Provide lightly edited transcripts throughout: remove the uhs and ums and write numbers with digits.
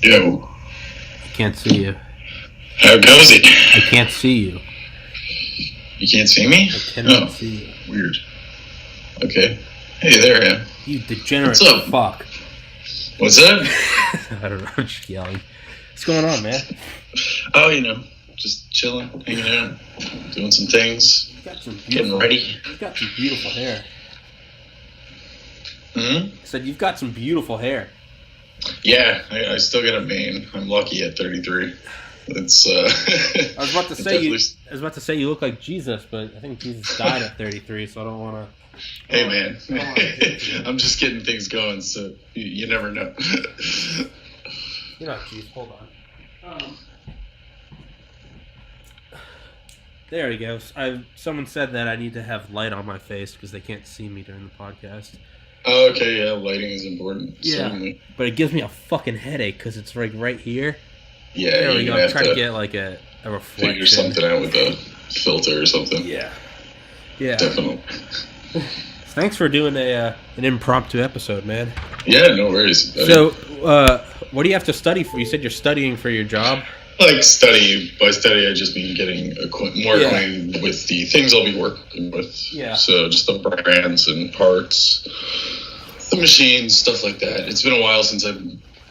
Yo. I can't see you. How goes it? I can't see you. You can't see me? I cannot see you. Weird. Okay. Hey there, yeah. You degenerate What's up? fuck. What's up? I don't know, I'm just yelling. What's going on, man? Oh, just chilling, hanging out, doing some things, getting ready. You've got some beautiful hair. Hmm? I said you've got some beautiful hair. Yeah, I still got a mane. I'm lucky at 33. It's I was about to say you look like Jesus, but I think Jesus died at 33, so I don't want to. Hey man, I'm just getting things going, so you never know. You're not Jesus. Hold on. There he goes. Someone said that I need to have light on my face because they can't see me during the podcast. Oh, okay, yeah, lighting is important. Yeah, certainly. But it gives me a fucking headache because it's like right here. Yeah, there we go. I'm trying to get like a reflection. Figure something out with a filter or something. Yeah. Definitely. Thanks for doing an impromptu episode, man. Yeah, no worries. So, what do you have to study for? You said you're studying for your job? Like study, by study I just mean getting more acquainted with the things I'll be working with. Yeah. So just the brands and parts, the machines, stuff like that. It's been a while since I've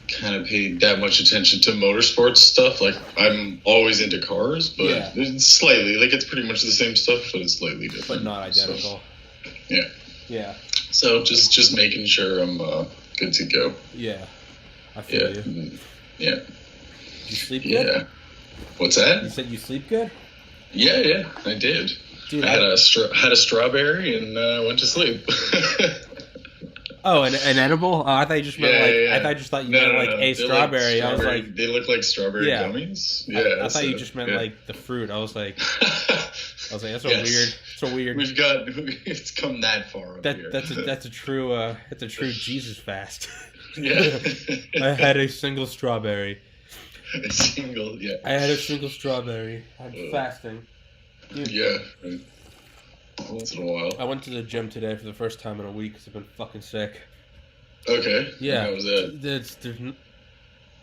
kind of paid that much attention to motorsports stuff. Like I'm always into cars, but it's slightly, like it's pretty much the same stuff, but it's slightly different. But not identical. So, yeah. Yeah. So just making sure I'm good to go. Yeah. I feel you. Yeah. You sleep good? Yeah. What's that? You said you sleep good? Yeah, I did. Dude, I had a strawberry and went to sleep. Oh, an edible? Oh, I thought you just meant I thought you just thought you meant like a strawberry. I was like, they look like strawberry gummies. Yeah, I thought you just meant like the fruit. I was like, that's so weird. So weird. It's come that far. That's a true Jesus fast. Yeah. I had a single strawberry. I had a single strawberry. I'm fasting. Dude. Yeah. Once in a while. I went to the gym today for the first time in a week because I've been fucking sick. Okay. Yeah. How was that?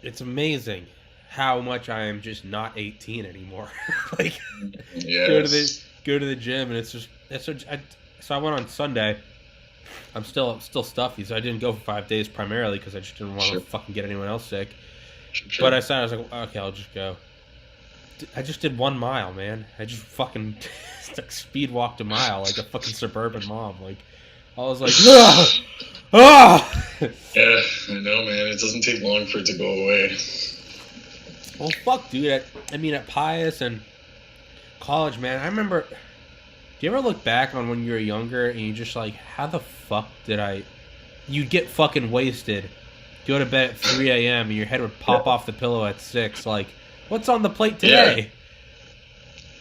It's amazing how much I am just not 18 anymore. Like, go to the gym and so I went on Sunday. I'm still stuffy, so I didn't go for 5 days primarily because I just didn't want to fucking get anyone else sick. Sure. But I was like, okay, I'll just go. I just did 1 mile, man. I just fucking speed walked a mile like a fucking suburban mob. Like, I was like, ah! Yeah, I know, man. It doesn't take long for it to go away. Well, fuck, dude. I mean, at Pius and college, man, I remember... Do you ever look back on when you were younger and you just like, how the fuck did you'd get fucking wasted, go to bed at 3 a.m. and your head would pop off the pillow at 6. Like, what's on the plate today?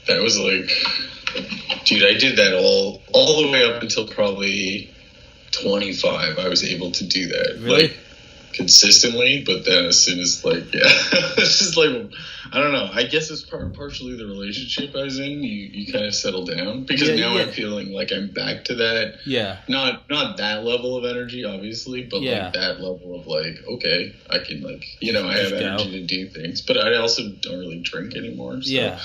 Yeah. That was like, dude, I did that all the way up until probably 25. I was able to do that. Really? Like, consistently, but then as soon as it's just like, I don't know, I guess it's partially the relationship I was in. You kind of settle down because now I'm feeling like I'm back to that. Not that level of energy, obviously, but like that level of like, okay, I can I have energy to do things, but I also don't really drink anymore. So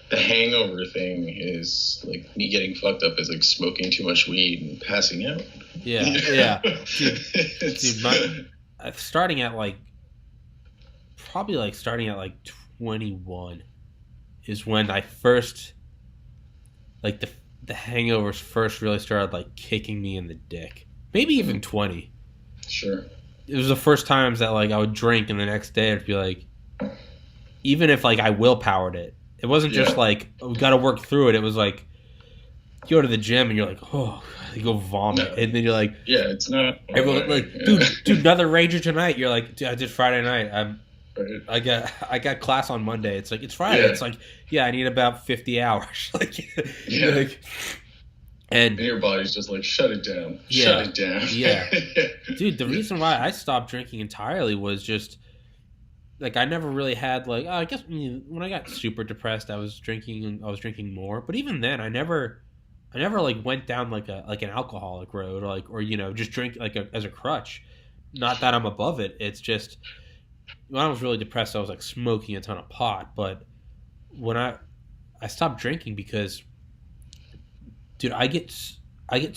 the hangover thing is like me getting fucked up is like smoking too much weed and passing out. Yeah. Dude, starting at 21 is when I first, like, the hangovers first really started like kicking me in the dick. Maybe even 20. Sure. It was the first times that like I would drink and the next day I'd be like, even if like I willpowered it, it wasn't just like, we gotta work through it. It was like, you go to the gym and you're like, oh, you go vomit, and then you're like, it's not. Everyone like, dude, another rager tonight. You're like, dude, I did Friday night. I got class on Monday. It's like, it's Friday. It's like, I need about 50 hours. And your body's just like, shut it down. Shut it down. Dude, the reason why I stopped drinking entirely was just like I never really had like, I guess when I got super depressed, I was drinking more. But even then, I never like went down like an alcoholic road or just drink like as a crutch. Not that I'm above it. It's just when I was really depressed, I was like smoking a ton of pot. But when I stopped drinking because, dude, I get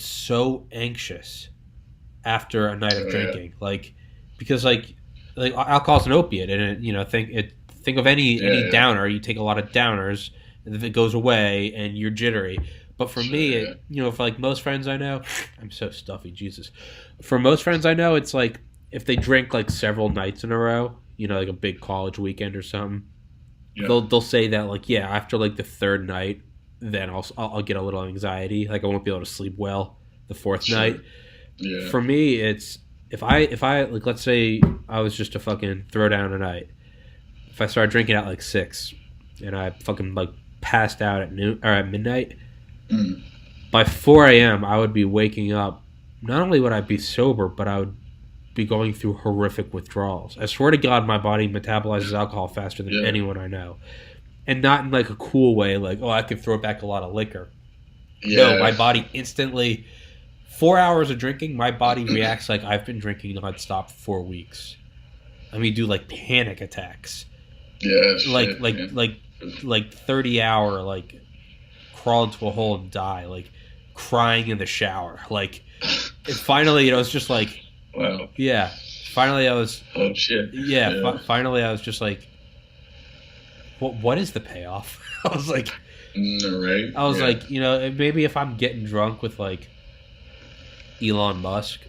so anxious after a night of drinking, like because like alcohol's an opiate, and think of any downer. You take a lot of downers, and if it goes away, and you're jittery. But for me, for like most friends I know, I'm so stuffy, Jesus. For most friends I know, it's like if they drink like several nights in a row, like a big college weekend or something, they'll say that like after like the third night, then I'll get a little anxiety, like I won't be able to sleep well the fourth night. Yeah. For me, it's if I like, let's say I was just to fucking throw down a night. If I started drinking at like 6 and I fucking like passed out at noon or at midnight, by 4 a.m. I would be waking up. Not only would I be sober, but I would be going through horrific withdrawals. I swear to God, my body metabolizes alcohol faster than anyone I know. And not in like a cool way, like, I could throw back a lot of liquor. Yeah. No, my body instantly, 4 hours of drinking, my body reacts like I've been drinking nonstop for 4 weeks. I mean, do like panic attacks. Yeah. Like 30-hour, like crawl into a hole and die, like crying in the shower. Like, and finally, it's just like, wow. Yeah. Finally, I was. Oh shit. Yeah. Finally, I was just like, what is the payoff? I was like, right. I was like, maybe if I'm getting drunk with like Elon Musk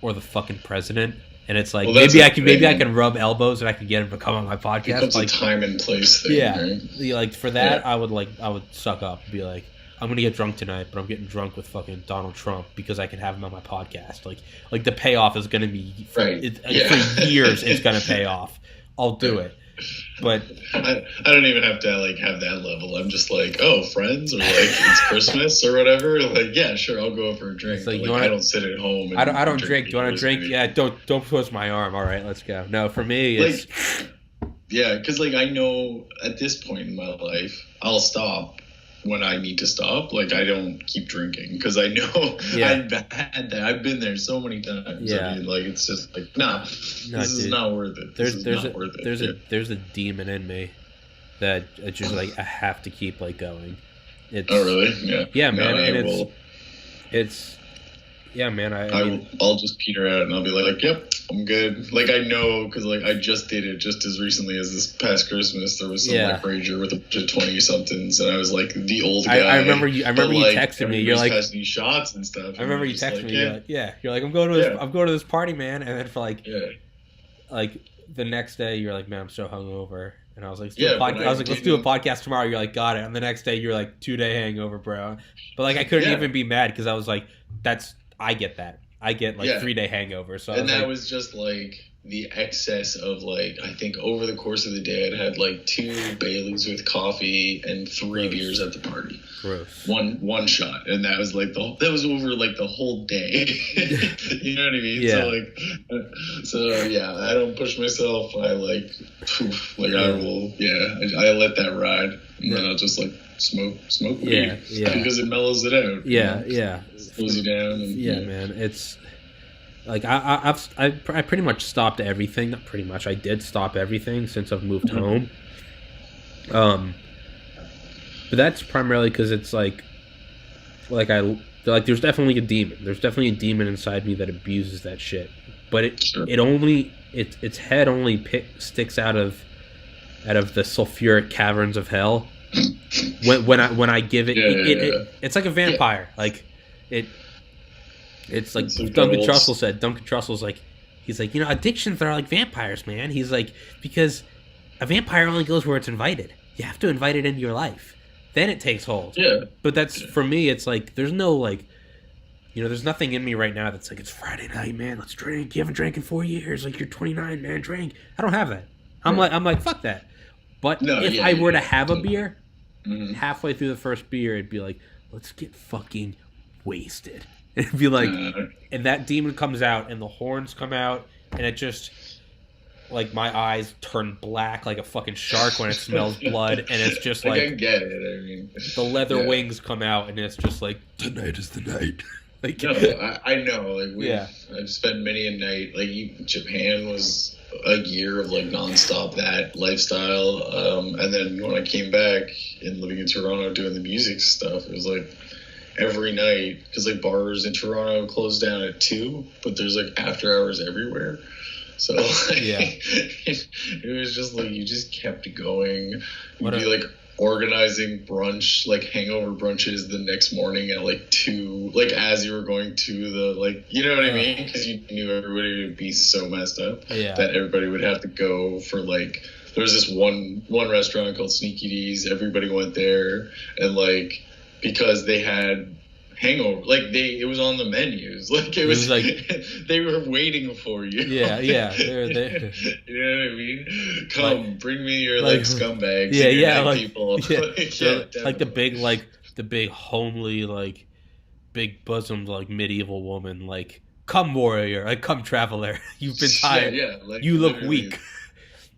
or the fucking president, and it's like maybe I can rub elbows and I can get him to come on my podcast. It's like a time and place thing. Yeah. Right? Like for that, I would suck up and be like, I'm gonna get drunk tonight, but I'm getting drunk with fucking Donald Trump because I can have him on my podcast. Like the payoff is gonna be for years. It's gonna pay off. I'll do it. But I don't even have to like have that level. I'm just like, friends, or like it's Christmas or whatever. Like, yeah, sure, I'll go for a drink. Like, I don't sit at home. And I don't drink. Do you want to drink? Yeah, don't twist my arm. All right, let's go. No, for me, it's because like I know at this point in my life, I'll stop when I need to stop. Like, I don't keep drinking because I know I've had that. I've been there so many times. Yeah. I mean, like, it's just like, this is not worth it. There's a demon in me that it's just like I have to keep like going. Oh really? Yeah. Yeah, man. And it's yeah, man. I'll just peter out and I'll be like, yep, I'm good. Like, I know, because like I just did it just as recently as this past Christmas. There was some like rager with a bunch of 20-somethings, and I was like the old guy. I remember you texted me. You're like passing shots and stuff. I remember you texted me. You're like, I'm going to this party, man. And then for like the next day, you're like, man, I'm so hungover. And I was like, let's do a podcast tomorrow. You're like, got it. And the next day, you're like, 2-day hangover, bro. But like, I couldn't even be mad because I was like, I get that. I get like 3-day hangover. So that was just like the excess of like, I think over the course of the day, I'd had like 2 Baileys with coffee and 3 beers at the party. Gross. One shot, and that was like that was over like the whole day. You know what I mean? Yeah. So I don't push myself. I like I will. I let that ride, and then I'll just like smoke weed. Because it mellows it out. Slows you down. And, man. It's like I pretty much stopped everything. Not pretty much. I did stop everything since I've moved home. But that's primarily because it's like there's definitely a demon. There's definitely a demon inside me that abuses that shit. But its head only sticks out of the sulfuric caverns of hell. When I give it, it's like a vampire. Like it's like Duncan Trussell said. Duncan Trussell's like, he's like, addictions are like vampires, man. He's like, because a vampire only goes where it's invited. You have to invite it into your life. Then it takes hold. Yeah. But that's, for me, it's like, there's no, like, there's nothing in me right now that's like, it's Friday night, man, let's drink. You haven't drank in 4 years. Like, you're 29, man, drink. I don't have that. I'm like, fuck that. But if I were to have a beer, halfway through the first beer, it'd be like, let's get fucking wasted. It'd be like, and that demon comes out, and the horns come out, and it just, like, my eyes turn black like a fucking shark when it smells blood, and it's just like, I get it. I mean, the leather wings come out, and it's just like, tonight is the night. Like, no, I know. Like I've spent many a night. Like Japan was a year of like nonstop that lifestyle. And then when I came back and living in Toronto doing the music stuff, it was like every night, because like bars in Toronto close down at 2, but there's like after hours everywhere. So like, it was just like you just kept going. You'd be like organizing brunch, like hangover brunches the next morning at like 2, like as you were going to the, like, you know what I mean? Because you knew everybody would be so messed up that everybody would have to go for like, there was this one restaurant called Sneaky D's. Everybody went there, and like, because they had hangover, like it was on the menus, like it was like they were waiting for you. They're there. You know what I mean? Come, bring me your like scumbags. Like people. Like the big homely, like big bosomed, like medieval woman, like, come warrior, like, come traveler, you've been tired, like, you look weak.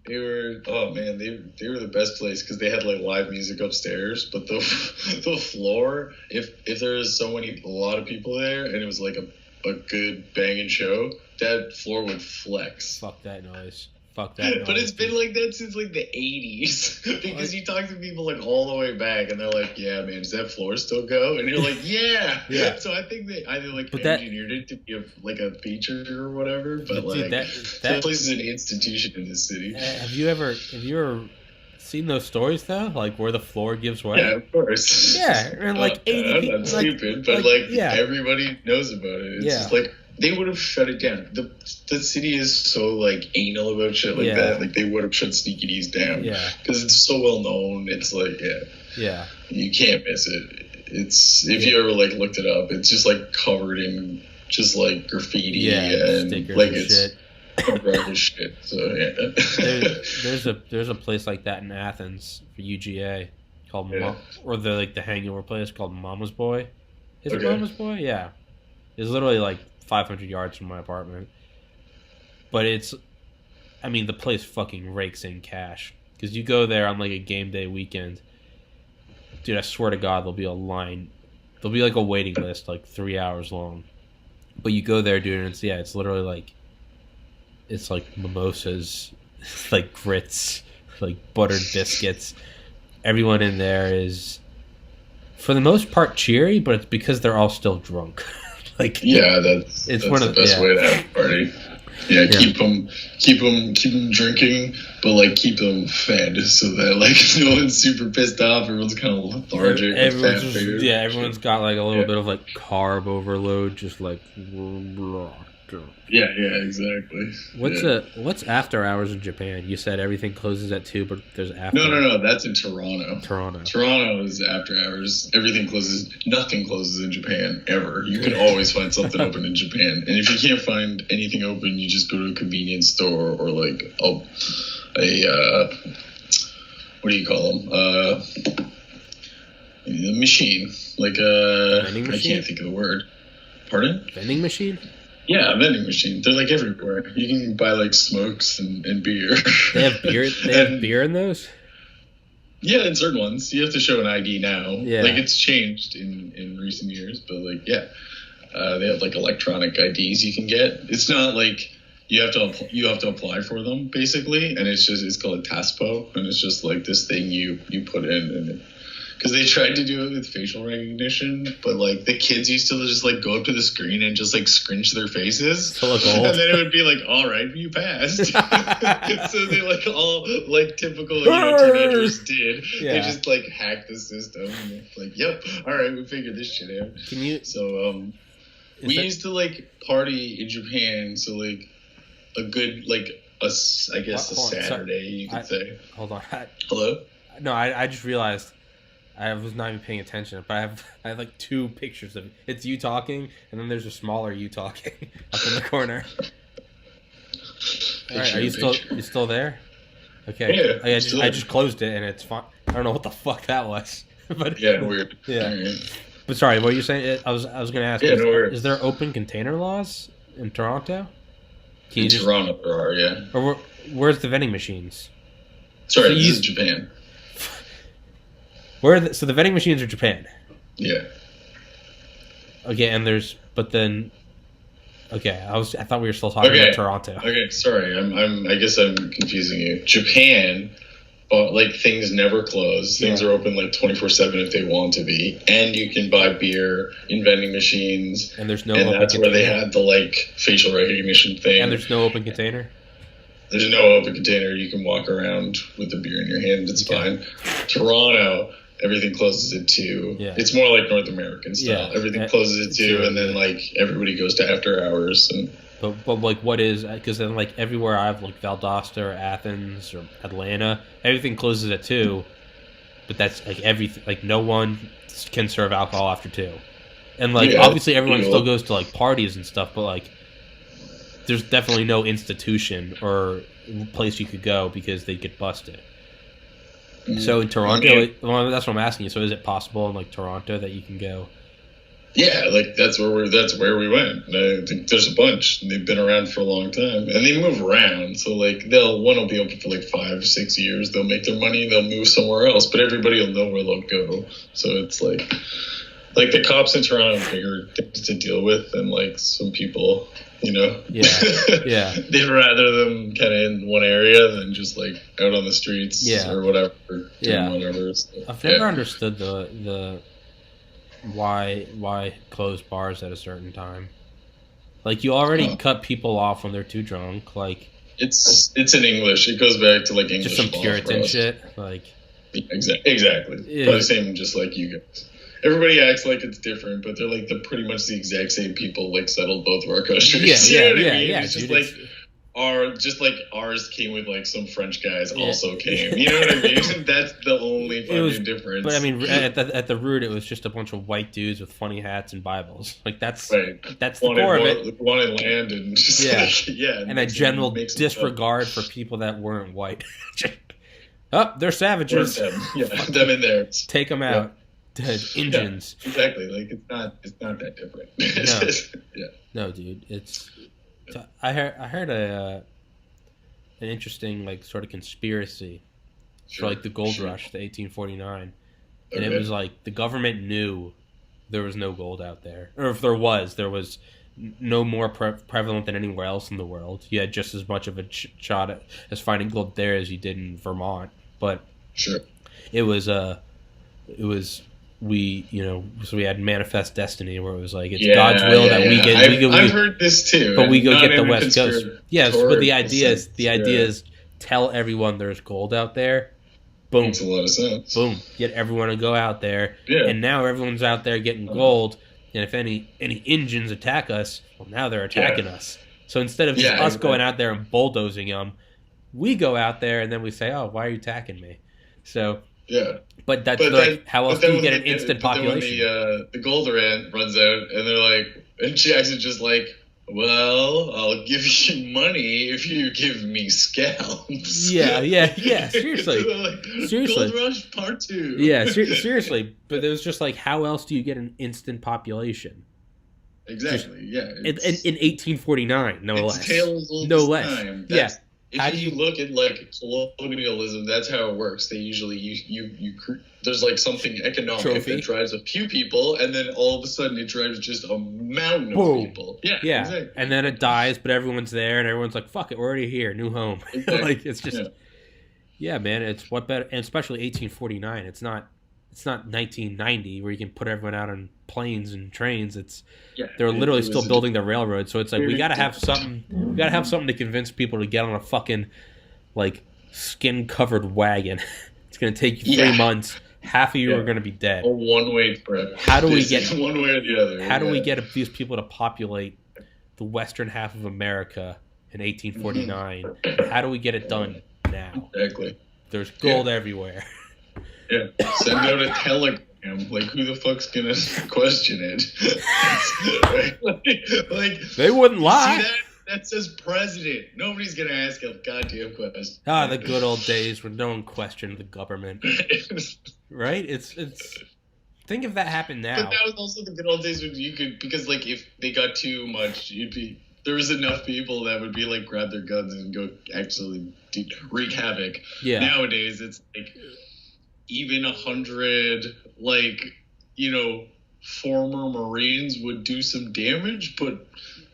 They were, oh man, they were the best place, because they had like live music upstairs, but the floor, if there was a lot of people there and it was like a good banging show, that floor would flex. Fuck that noise. But it's been like that since like the 80s, because you talk to people like all the way back and they're like, yeah man, does that floor still go? And you're like, yeah. So I think they either like engineered it to be a feature or whatever, but like that place is an institution in this city. Have you ever seen those stories though, like where the floor gives way? Yeah, of course. Yeah, and like 80 I'm not stupid, but everybody knows about it. It's just like, they would have shut it down. The city is so like anal about shit like that. Like they would have shut Sneaky D's down. Yeah. Because it's so well known. It's like you can't miss it. It's if you ever like looked it up, it's just like covered in just like graffiti and like it's shit. Covered up with shit. So there's a place like that in Athens for UGA called or the hangover place called Mama's Boy. Is it Mama's Boy? Yeah. It's literally like 500 yards from my apartment. But the place fucking rakes in cash. Because you go there on like a game day weekend. Dude, I swear to God, there'll be a line. There'll be like a waiting list, like 3 hours long. But you go there, dude, and it's literally like, it's like mimosas, like grits, like buttered biscuits. Everyone in there is, for the most part, cheery, but it's because they're all still drunk. Like, that's one of the best way to have a party. Keep them drinking, but like keep them fed so that like no one's super pissed off. Everyone's kind of lethargic. Everyone's got like a little bit of like carb overload, just like. Yeah, exactly. What's after hours in Japan? You said everything closes at 2, but there's after. No. That's in Toronto. Toronto is after hours. Everything closes. Nothing closes in Japan ever. You can always find something open in Japan, and if you can't find anything open, you just go to a convenience store or like a what do you call them? A machine, like vending machine? I can't think of the word. Pardon? Vending machine. Yeah, a vending machine. They're like everywhere. You can buy like smokes and beer. They have beer. Have beer in those. Yeah, in certain ones, you have to show an ID now. Yeah, like it's changed in recent years, but like they have like electronic IDs you can get. It's not like you have to apply for them basically, and it's called a TASPO, and it's just like this thing you put in and. Because they tried to do it with facial recognition, but like the kids used to just like go up to the screen and just like scrunch their faces, and then it would be like, "All right, you passed." So they like all like typical teenagers did. Yeah. They just like hacked the system. And like, "Yep, all right, we figured this shit out." Can you? So we used to like party in Japan. So like a good a Saturday you could say. Hold on. Hello. No, I just realized. I was not even paying attention, but I have like 2 pictures of it. It's you talking, and then there's a smaller you talking up in the corner. All right, are you still there? Okay. Yeah, I just closed it, and it's fine. I don't know what the fuck that was. But weird. Yeah. Right. But sorry, what were you saying? I was going to ask. Is there open container laws in Toronto? Toronto there are, yeah. Or where's the vending machines? Sorry, this is Japan. So the vending machines are Japan. Yeah. Okay, and there's But then, okay, I thought we were still talking about Toronto. Okay, sorry, I guess I'm confusing you. Japan, like things never close. Things are open like 24/7 if they want to be, and you can buy beer in vending machines. And there's no. And open that's container. where they had the like facial recognition thing. And there's no open container. There's no open container. You can walk around with the beer in your hand. It's fine. Toronto, everything closes at 2. Yeah. It's more like North American style. Yeah. Everything closes at 2, and then like everybody goes to after hours. And but like, what is? Because then like everywhere I've like Valdosta or Athens or Atlanta, everything closes at 2. But that's like everything. Like no one can serve alcohol after 2. And like obviously everyone still goes to like parties and stuff, but like there's definitely no institution or place you could go because they get busted. So in Toronto, that's what I'm asking you. So is it possible in like Toronto that you can go? Yeah, like that's where we went. I think there's a bunch. They've been around for a long time, and they move around. So like one will be open for like 5 or 6 years. They'll make their money. They'll move somewhere else, but everybody will know where they'll go. So it's like the cops in Toronto have bigger things to deal with than like some people. Yeah. They'd rather them kind of in one area than just like out on the streets or whatever. Whatever. So, I've never understood the why close bars at a certain time. Like you already cut people off when they're too drunk. Like it's in English. It goes back to like English. Just some Puritan shit. Like exactly. Yeah. But the same, just like you guys. Everybody acts like it's different, but they're like pretty much the exact same people. Like settled both of our countries. Yeah. It's just like ours came with like some French guys also came. You know what I mean? That's the only fucking difference. But I mean, at the root, it was just a bunch of white dudes with funny hats and Bibles. Like that's the core of it. Wanted land and just and a general disregard for people that weren't white. They're savages. Them in there. Take them out. Dead Indians. Yeah, exactly. Like it's not that different. No, dude. I heard an interesting like sort of conspiracy for like the gold rush, the 1849, and it was like the government knew there was no gold out there, or if there was no more prevalent than anywhere else in the world. You had just as much of a shot at as finding gold there as you did in Vermont, but it was we so we had Manifest Destiny where it was like it's God's will that we get. I've heard this too, but we go get the West Coast. Yes, but the idea is tell everyone there's gold out there. Boom, makes a lot of sense. Boom, get everyone to go out there, and now everyone's out there getting gold. And if any Indians attack us, well, now they're attacking us. So instead of just us going out there and bulldozing them, we go out there and then we say, "Oh, why are you attacking me?" So. Yeah, but how else do you get an instant population? When the gold runs out, and they're like, and Jackson's just like, "Well, I'll give you money if you give me scalps." Yeah. Seriously. Gold Rush Part 2. Yeah, seriously. But it was just like, how else do you get an instant population? Exactly. In 1849, no less. No less. Time. How do you look at like colonialism? That's how it works. They usually you there's like something economic that drives a few people, and then all of a sudden it drives just a mountain of people. Yeah, exactly. And then it dies, but everyone's there, and everyone's like, "Fuck it, we're already here, new home." Exactly. Like it's just, man. It's what better, and especially 1849. It's not 1990 where you can put everyone out on planes and trains. They're literally still building the railroad, so it's like we gotta have something. We gotta have something to convince people to get on a fucking like skin covered wagon. It's gonna take you 3 months. Half of you are gonna be dead. A one-way trip. How do we get one way or the other? How do we get these people to populate the western half of America in 1849? How do we get it done now? Exactly. There's gold everywhere. Yeah, send out a telegram. Like, who the fuck's gonna question it? like, they wouldn't lie. See that says president. Nobody's gonna ask a goddamn question. The good old days when no one questioned the government. Right? It's. Think if that happened now. But that was also the good old days when you could, because like if they got too much, there was enough people that would be like grab their guns and go actually wreak havoc. Yeah. Nowadays it's like. Even 100, former Marines would do some damage, but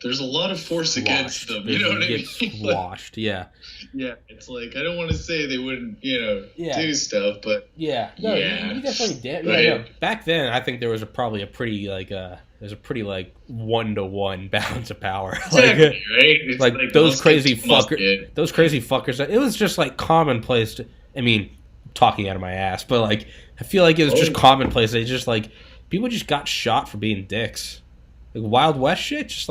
there's a lot of force against them. You know what I mean? Squashed, yeah. Yeah, it's like, I don't want to say they wouldn't, do stuff, but you definitely did. No. Back then, I think there was probably a pretty there's a pretty 1-to-1 balance of power. Exactly, right? It's like those crazy fuckers. Those crazy fuckers. It was just commonplace. Talking out of my ass, but I feel like it was just commonplace. They just people just got shot for being dicks. Wild West shit, just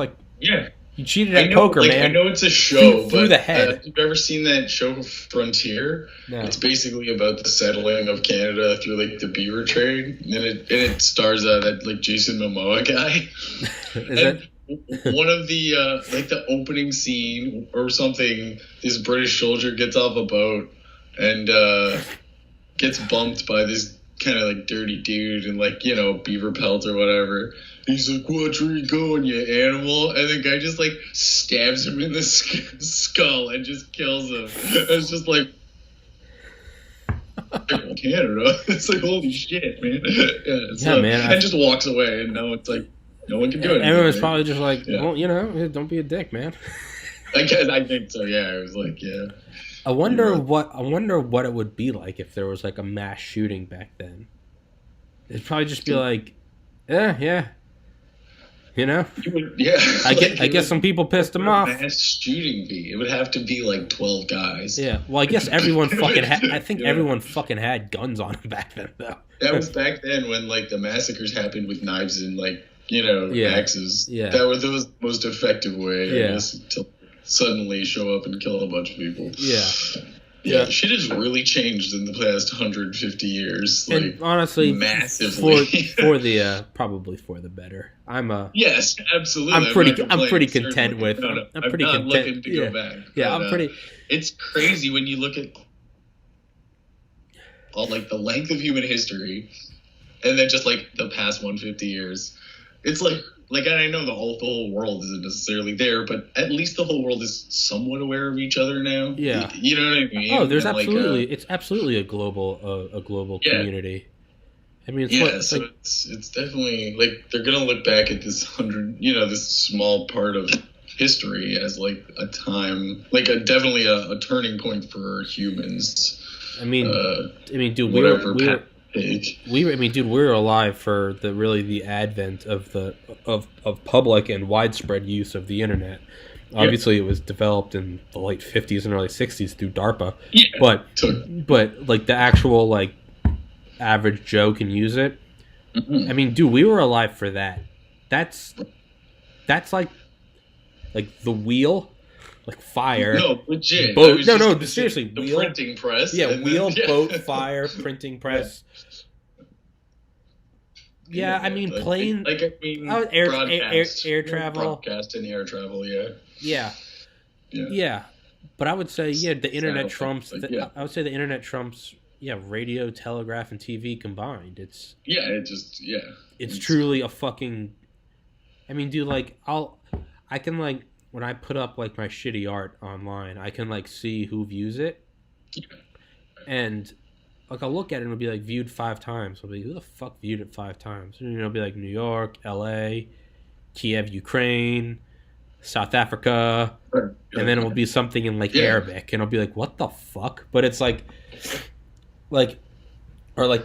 you cheated at poker, man. I know it's a show, through the head. Have you ever seen that show Frontier? No. It's basically about the settling of Canada through the beaver trade, and it stars that Jason Momoa guy. One of the the opening scene or something, this British soldier gets off a boat and gets bumped by this kind of dirty dude in beaver pelt or whatever. He's like, "Watch where you going, you animal!" And the guy just stabs him in the skull and just kills him. It's just Canada. It's holy shit, man. Man. And just walks away, and now it's no one can do it. Everyone's probably just well, don't be a dick, man. I think so. Yeah, it was I wonder what it would be like if there was a mass shooting back then. It'd probably just be yeah. I guess some people pissed him off. Mass shooting be? It would have to be 12 guys. Yeah. Well, I guess everyone fucking had. I think everyone fucking had guns on them back then, though. That was back then when the massacres happened with knives and axes. Yeah. That was the most effective way. I guess, to suddenly show up and kill a bunch of people. Yeah. Yeah, shit has really changed in the past 150 years. And honestly, massively. Probably for the better. Yes, absolutely. I'm pretty content with. No, I'm pretty not content. Looking to go back. Yeah, I'm pretty. It's crazy when you look at all the length of human history, and then just the past 150 years. It's and I know the whole world isn't necessarily there, but at least the whole world is somewhat aware of each other now. Yeah, you know what I mean. Oh, there's it's absolutely a global community. It's definitely they're gonna look back at this this small part of history as a time, definitely a turning point for humans. Dude, we were alive for the advent of public and widespread use of the internet. Obviously, it was developed in the late 50s and early 60s through DARPA. Yeah, but the actual average Joe can use it. Mm-hmm. Dude, we were alive for that. That's the wheel. Fire. No, legit. Boat. No, seriously. The wheel, printing press. Yeah, wheel, boat, fire, printing press. Yeah, plane. Air travel. Broadcast and air travel, yeah. Yeah. But I would say, the internet trumps. I would say the internet trumps. Yeah, radio, telegraph, and TV combined. It's truly a fucking. Dude, I can when I put up my shitty art online, I can see who views it, and I'll look at it and it'll be viewed 5 times. I'll be who the fuck viewed it 5 times? And it'll be New York, L.A., Kiev, Ukraine, South Africa, and then it will be something in Arabic, and I'll be what the fuck? But it's or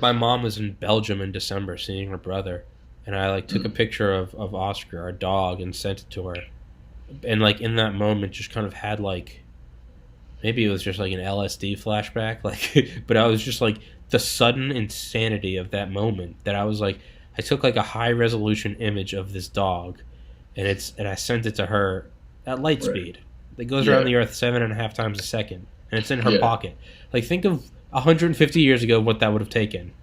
my mom was in Belgium in December seeing her brother, and I took a picture of Oscar, our dog, and sent it to her. And in that moment just kind of had maybe it was just an LSD flashback, but I was just the sudden insanity of that moment that I was I took a high resolution image of this dog and I sent it to her at light speed. It goes around the earth 7.5 times a second and it's in her pocket. Think of 150 years ago what that would have taken.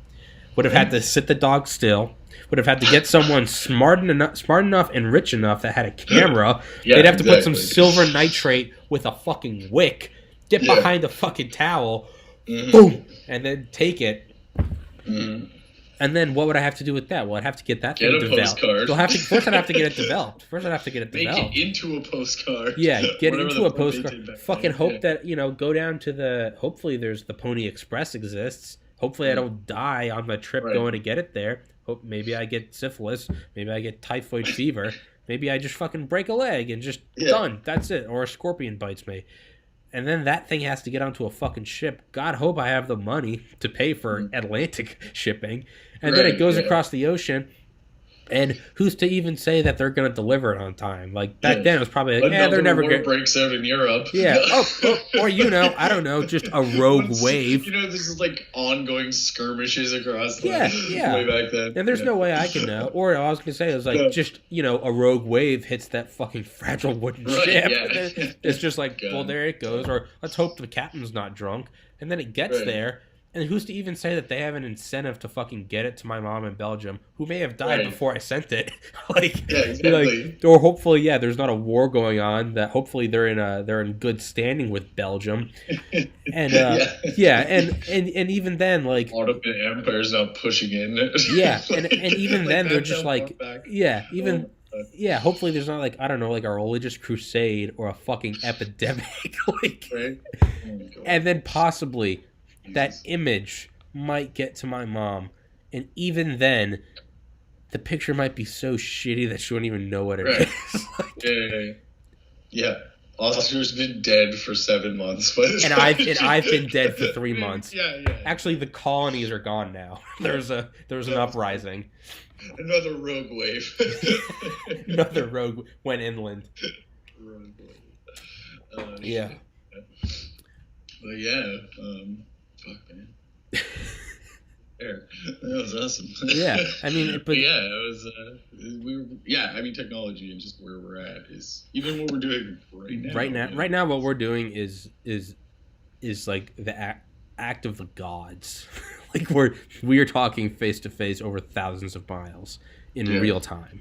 Would have had to sit the dog still. Would have had to get someone smart enough and rich enough that had a camera. They'd have to put some silver nitrate with a fucking wick, get behind a fucking towel, boom, and then take it. Mm-hmm. And then what would I have to do with that? Well, I'd have to get that thing developed. First I'd have to get it developed. Make it into a postcard. Yeah, get into a postcard. Fucking hope that, go down to hopefully there's the Pony Express exists. Hopefully I don't die on my trip going to get it there. Hope maybe I get syphilis. Maybe I get typhoid fever. Maybe I just fucking break a leg and just done. That's it. Or a scorpion bites me. And then that thing has to get onto a fucking ship. God hope I have the money to pay for Atlantic shipping. And then it goes across the ocean. And who's to even say that they're going to deliver it on time? Like, back then, it was probably like, they're never going to... breaks out in Europe. Yeah. Or, I don't know, just a rogue wave. This is like ongoing skirmishes across way back then. And there's no way I can know. Or I was going to say, it was like, just, a rogue wave hits that fucking fragile wooden ship. And it's just like, well, there it goes. Or let's hope the captain's not drunk. And then it gets there. And who's to even say that they have an incentive to fucking get it to my mom in Belgium, who may have died before I sent it? Exactly. Or hopefully, there's not a war going on. That hopefully they're in good standing with Belgium. And and even then, like, Ottoman Empire's not pushing in. And even then they're just like, hopefully there's not like, I don't know, like a religious crusade or a fucking epidemic, and then possibly. That image might get to my mom, and even then, the picture might be so shitty that she wouldn't even know what it is. Yeah. Oscar's been dead for 7 months, and I've been dead for 3 months. Actually, the colonies are gone now. There was an uprising. Another rogue wave. Another rogue went inland. Rogue wave. Yeah. But fuck, man. There. That was awesome. Yeah, I mean, but yeah, it was. Technology and just where we're at is even what we're doing right now. Right now, what we're doing is like the act of the gods. Like we are talking face to face over thousands of miles in real time.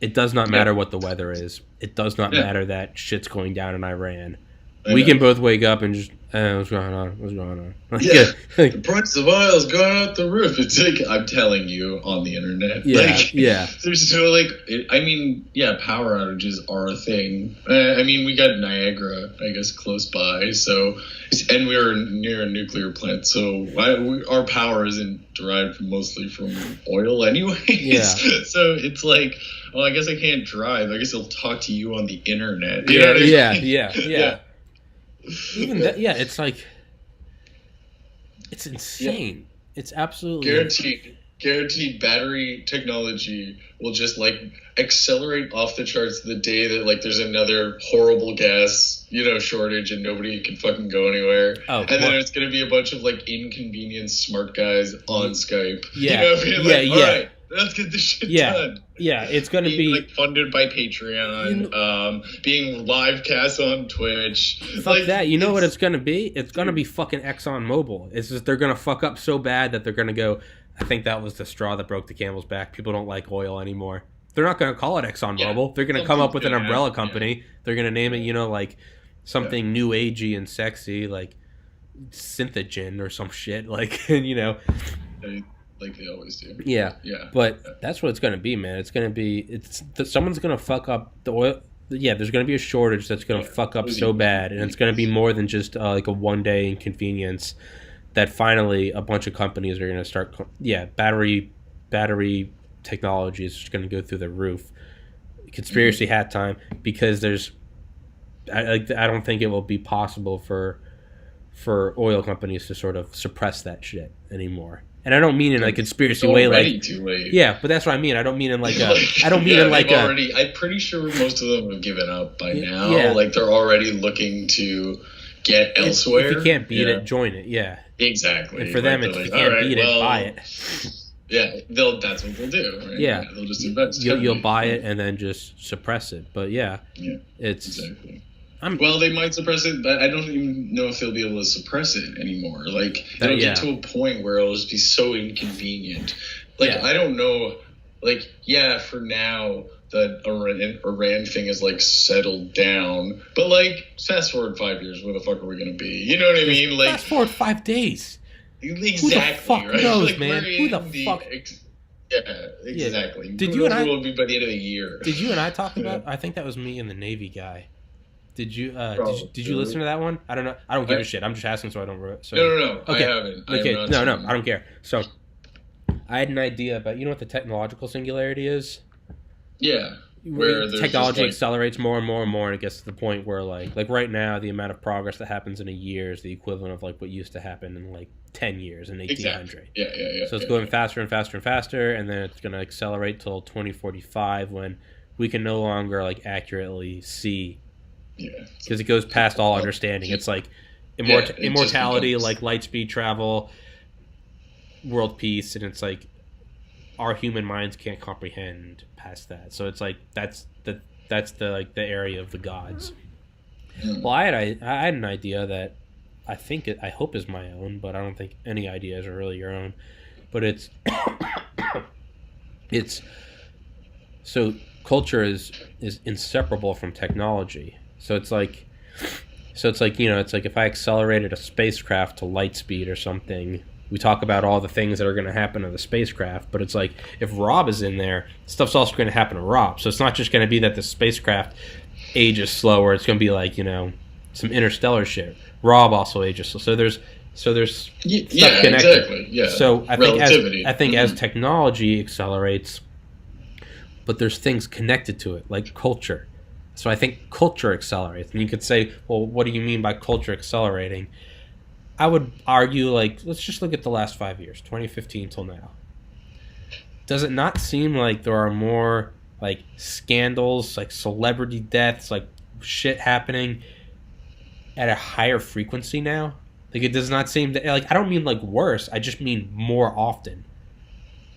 It does not matter what the weather is. It does not matter that shit's going down in Iran. We can both wake up and just, what's going on? The price of oil is going out the roof. It's like, I'm telling you on the internet. There's no, power outages are a thing. We got Niagara, I guess, close by. So, and we're near a nuclear plant. So our power isn't derived mostly from oil anyways. Yeah. So it's like, well, I guess I can't drive. I guess I'll talk to you on the internet. You know what I mean? Yeah. Even that, it's like, it's insane. It's absolutely guaranteed battery technology will just like accelerate off the charts the day that like there's another horrible gas shortage and nobody can fucking go anywhere. Then it's gonna be a bunch of like inconvenienced smart guys on Skype. All right, let's get this shit done. Yeah, it's going to be like funded by Patreon, being live cast on Twitch. Fuck that. You know what it's going to be? It's going to be fucking ExxonMobil. It's just they're going to fuck up so bad that they're going to go, I think that was the straw that broke the camel's back. People don't like oil anymore. They're not going to call it ExxonMobil. They're going to come up with an umbrella company. They're going to name it, like something new agey and sexy, like Synthogen or some shit. Like, like they always do. Yeah. But that's what it's going to be, man. It's going to be, someone's going to fuck up the oil. Yeah, there's going to be a shortage that's going to fuck up so bad. And it's going to be more than just like a one-day inconvenience that finally a bunch of companies are going to start. Battery technology is just going to go through the roof. Conspiracy hat time, because I don't think it will be possible for oil companies to sort of suppress that shit anymore. And I don't mean in a conspiracy way, like too late. Yeah, but that's what I mean. I don't mean in like a. I'm pretty sure most of them have given up by now. Yeah. Like they're already looking to get elsewhere. If you can't beat it, join it. Yeah. Exactly. And for them, it's if you can't beat it, buy it. Yeah, that's what they'll do. Right? Yeah. They'll just invest. You'll buy it and then just suppress it. But it's exactly. Well, they might suppress it, but I don't even know if they'll be able to suppress it anymore. Like, it'll get to a point where it'll just be so inconvenient. Like, I don't know. Like, for now, the Iran thing is, like, settled down. But, like, fast forward 5 years, where the fuck are we going to be? You know what I mean? Like, fast forward 5 days. Exactly. Who the fuck knows, like, man? Who the fuck? Exactly. Did you and I? Will be by the end of the year. Did you and I talk about? I think that was me and the Navy guy. Did you did you listen to that one? I don't know. I don't give a shit. I'm just asking so I don't. No. Okay. I haven't. Okay. No. I don't care. So I had an idea about, you know what the technological singularity is? Yeah. Where technology accelerates more and more and more, and it gets to the point where like right now the amount of progress that happens in a year is the equivalent of like what used to happen in like 10 years in 1800. Exactly. Yeah. So it's going faster and faster and faster, and then it's going to accelerate till 2045 when we can no longer like accurately see. Yeah. Because it goes past all understanding. It's like immortality, like light speed travel, world peace, and it's like our human minds can't comprehend past that. So it's like that's the like the area of the gods. Well, I had an idea that I hope is my own, but I don't think any ideas are really your own. But it's so culture is inseparable from technology. So it's like you know, it's like if I accelerated a spacecraft to light speed or something. We talk about all the things that are going to happen to the spacecraft, but it's like if Rob is in there, stuff's also going to happen to Rob. So it's not just going to be that the spacecraft ages slower. It's going to be like, you know, some interstellar shit. Rob also ages slow. So there's stuff connected. Exactly. Yeah. So I think as technology accelerates, but there's things connected to it, like culture. So I think culture accelerates. And you could say, well, what do you mean by culture accelerating? I would argue, like, let's just look at the last 5 years, 2015 till now. Does it not seem like there are more, like, scandals, like celebrity deaths, like shit happening at a higher frequency now? Like, it does not seem that, like, I don't mean, like, worse. I just mean more often.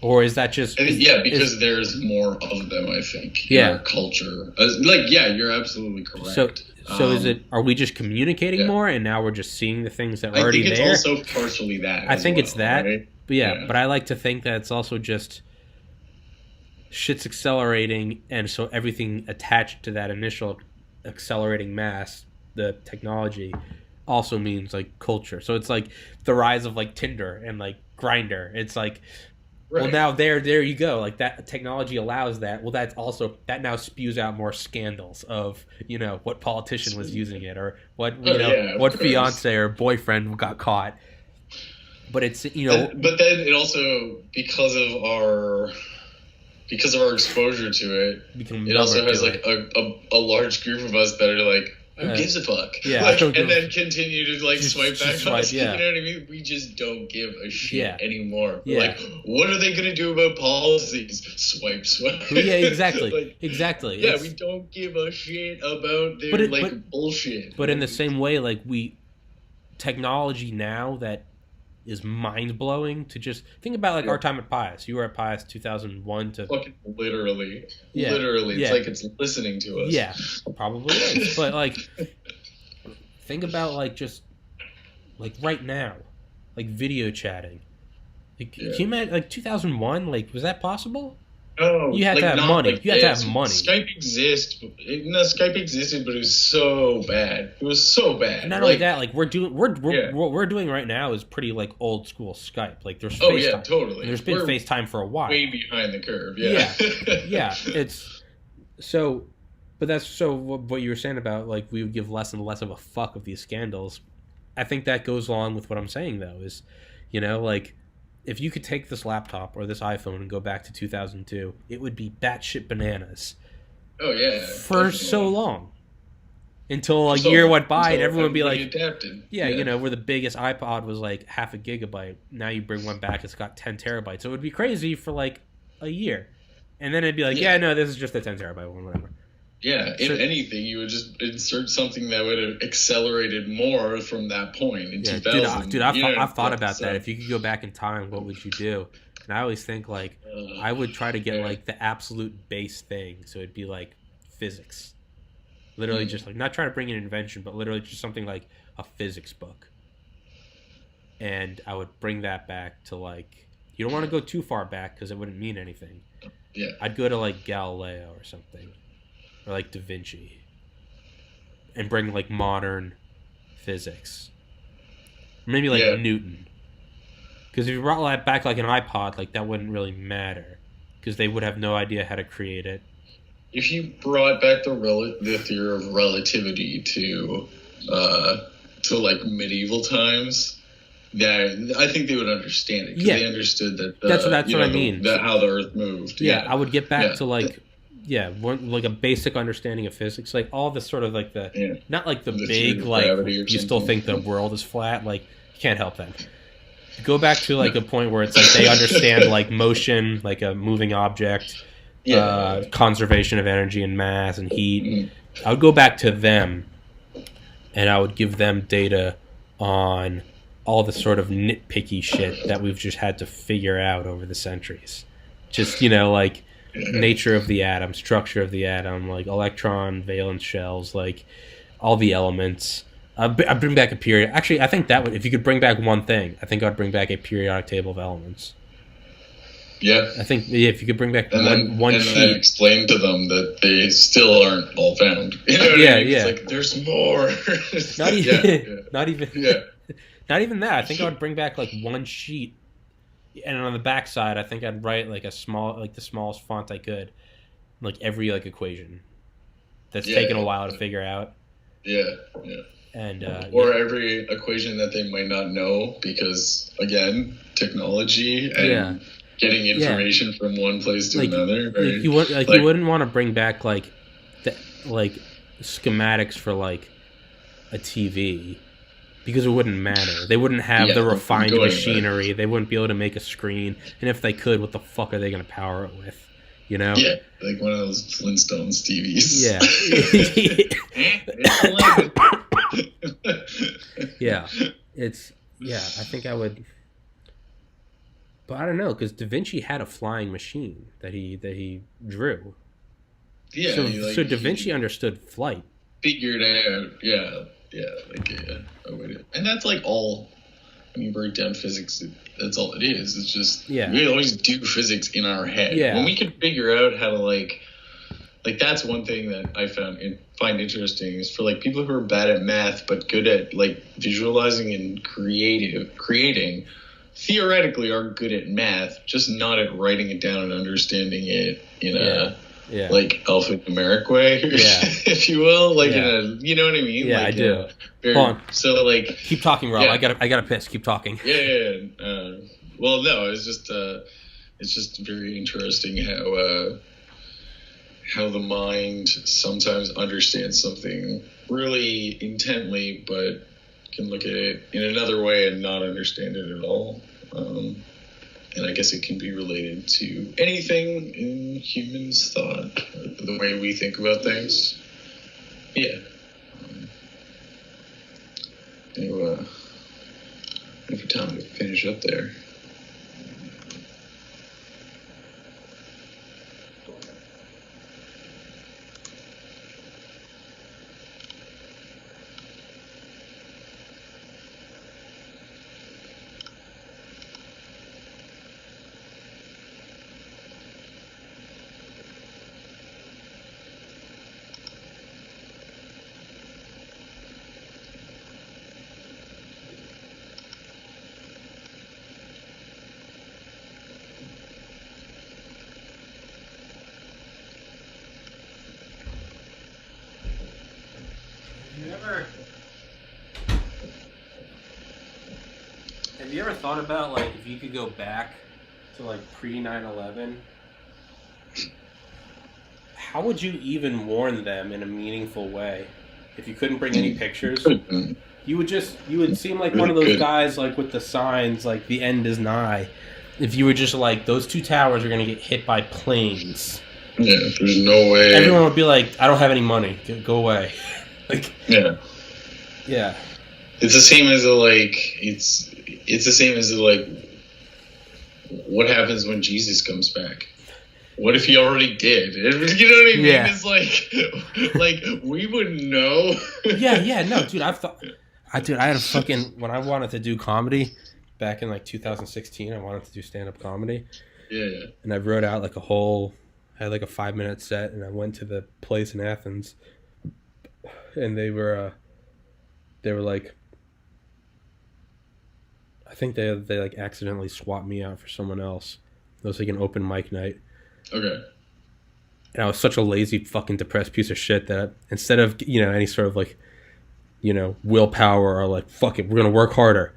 Or is that just... because there's more of them, I think. In our culture. You're absolutely correct. So is it? Are we just communicating more, and now we're just seeing the things that are already there? I think it's also partially that. I think it's that, right? But I like to think that it's also just shit's accelerating, and so everything attached to that initial accelerating mass, the technology, also means like culture. So it's like the rise of like Tinder and like Grindr. It's like. Right. Well, now there you go. Like that technology allows that. Well, that now spews out more scandals of, you know, what politician was using it or what what fiance or boyfriend got caught. But it's, you know. But then it also because of our exposure to it, it also has like a large group of us that are like, who gives a fuck? Yeah, like, and then continue to like swipe back on us. Yeah. You know what I mean? We just don't give a shit anymore. Yeah. Like, what are they gonna do about policies? Swipe. Yeah, exactly. Exactly. Yeah, we don't give a shit about their bullshit. But in the same way, like technology now that is mind blowing to just think about like our time at Pius. You were at Pius 2001 to fucking literally. It's like it's listening to us. Yeah, probably is. But like, think about like just like right now, like video chatting. Like, can you imagine like 2001? Like, was that possible? No, you had to have money. Like you had to have money. Skype existed, but it was so bad. It was so bad. And not only that, like what we're doing right now is pretty like old school Skype. Like there's FaceTime. Yeah, totally. And there's been FaceTime for a while. Way behind the curve. Yeah. Yeah. It's so, but that's so what you were saying about like we would give less and less of a fuck of these scandals. I think that goes along with what I'm saying though. Is, you know, like. If you could take this laptop or this iPhone and go back to 2002, it would be batshit bananas. Oh, yeah. For definitely. So long. Until a year went by and everyone would be like... adapted. Yeah, you know, where the biggest iPod was like half a gigabyte. Now you bring one back, it's got 10 terabytes. So it would be crazy for like a year. And then it'd be like, no, this is just a 10 terabyte one, whatever. Yeah, if anything, you would just insert something that would have accelerated more from that point in 2000. Dude, I've thought about that. If you could go back in time, what would you do? And I always think, like, I would try to get, like, the absolute base thing. So it'd be, like, physics. Literally just, like, not trying to bring in an invention, but literally just something like a physics book. And I would bring that back to, like, you don't want to go too far back because it wouldn't mean anything. Yeah. I'd go to, like, Galileo or something. Or like Da Vinci, and bring like modern physics, maybe like Newton. Because if you brought that back like an iPod, like that wouldn't really matter, because they would have no idea how to create it. If you brought back the theory of relativity to like medieval times, Yeah, I think they would understand it because they understood that. That's what I mean. How the Earth moved. Yeah, I would get back to like a basic understanding of physics, like all this sort of like not like the big like you still think the world is flat, like you can't help them. Go back to like a point where it's like they understand like motion, like a moving object, conservation of energy and mass and heat. Mm-hmm. I would go back to them, and I would give them data on all the sort of nitpicky shit that we've just had to figure out over the centuries. Just, like nature of the atom, structure of the atom, like electron, valence shells, like all the elements. I'd bring back a period. Actually, I think that would, if you could bring back one thing, I think I'd bring back a periodic table of elements. Yeah. I think if you could bring back one sheet. And then explain to them that they still aren't all found. You know what I mean? It's like, there's more. Not even that. I think I would bring back like one sheet, and on the back side, I think I'd write like the smallest font I could, like every like equation that's taken a while to figure out. Yeah. And or every equation that they might not know because, again, technology and getting information from one place to another. Right? You wouldn't want to bring back like schematics for like a TV because it wouldn't matter. They wouldn't have the refined machinery. They wouldn't be able to make a screen, and if they could, what the fuck are they going to power it with? Yeah, like one of those Flintstones TVs. I think I would, but I don't know because Da Vinci had a flying machine that he drew. Yeah, so Da Vinci understood flight. Figured out, and that's like all. When you break down physics, that's all it is. It's just we always do physics in our head. Yeah. When we can figure out how to like that's one thing that I find interesting is for like people who are bad at math but good at like visualizing and creating, theoretically are good at math, just not at writing it down and understanding it in a like alphanumeric way, if you will, like in a, you know what I mean? Yeah, like, I do. Hold on. So like, keep talking, Rob. I gotta piss. Keep talking. Well, no, it's just very interesting how the mind sometimes understands something really intently, but can look at it in another way and not understand it at all. And I guess it can be related to anything in humans' thought, the way we think about things. Yeah. Anyway, every time to finish up there. Have you ever thought about like if you could go back to like pre 9/11, how would you even warn them in a meaningful way? If you couldn't bring any pictures, you would seem like one of those guys like with the signs like the end is nigh. If you were just like those two towers are gonna get hit by planes. Yeah, there's no way. Everyone would be like, I don't have any money. Go away. Like yeah. It's the same as it's the same as what happens when Jesus comes back? What if he already did? You know what I mean? Yeah. It's like we wouldn't know. No, dude, I had a fucking, when I wanted to do comedy back in like 2016, I wanted to do stand-up comedy. Yeah. And I wrote out like I had like a 5-minute set, and I went to the place in Athens, and they were like, I think they like accidentally swapped me out for someone else. It was like an open mic night. Okay. And I was such a lazy, fucking depressed piece of shit that instead of, any sort of like, willpower or like, fuck it, we're going to work harder,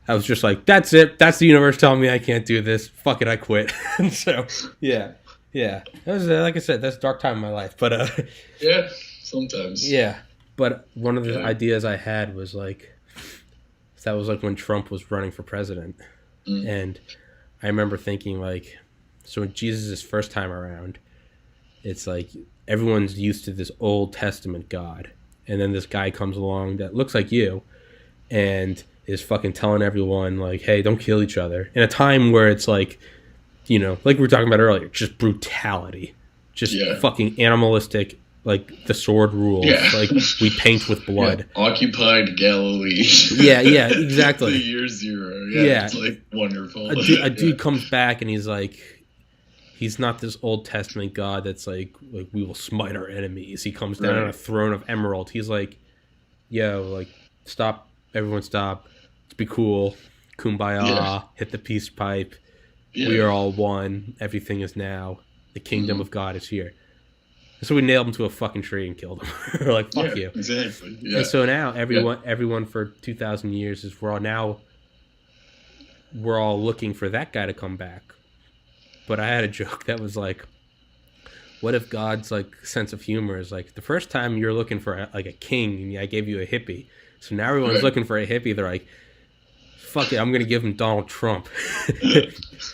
I was just like, that's it. That's the universe telling me I can't do this. Fuck it, I quit. So, yeah. That was, like I said, that's a dark time in my life. But, yeah, sometimes. Yeah. But one of the ideas I had was like, that was like when Trump was running for president. And I remember thinking like, so when Jesus' first time around, it's like everyone's used to this Old Testament God. And then this guy comes along that looks like you and is fucking telling everyone like, hey, don't kill each other. In a time where it's like, you know, like we were talking about earlier, just brutality. Just fucking animalistic, like the sword rules. Yeah. Like we paint with blood. Yeah. Occupied Galilee. Yeah, exactly. The year zero. Yeah. It's like wonderful. A dude comes back and he's like, he's not this Old Testament God that's like we will smite our enemies. He comes down on a throne of emerald. He's like, yo, like, stop, everyone stop. Let's be cool. Kumbaya. Hit the peace pipe. Yeah. We are all one. Everything is now. The kingdom of God is here. So we nailed him to a fucking tree and killed him. We're like, fuck you. Exactly. Yeah. And so now everyone for 2,000 years is we're all looking for that guy to come back. But I had a joke that was like, what if God's like sense of humor is like the first time you're looking for like a king and I gave you a hippie. So now everyone's looking for a hippie. They're like, fuck it, I'm gonna give him Donald Trump.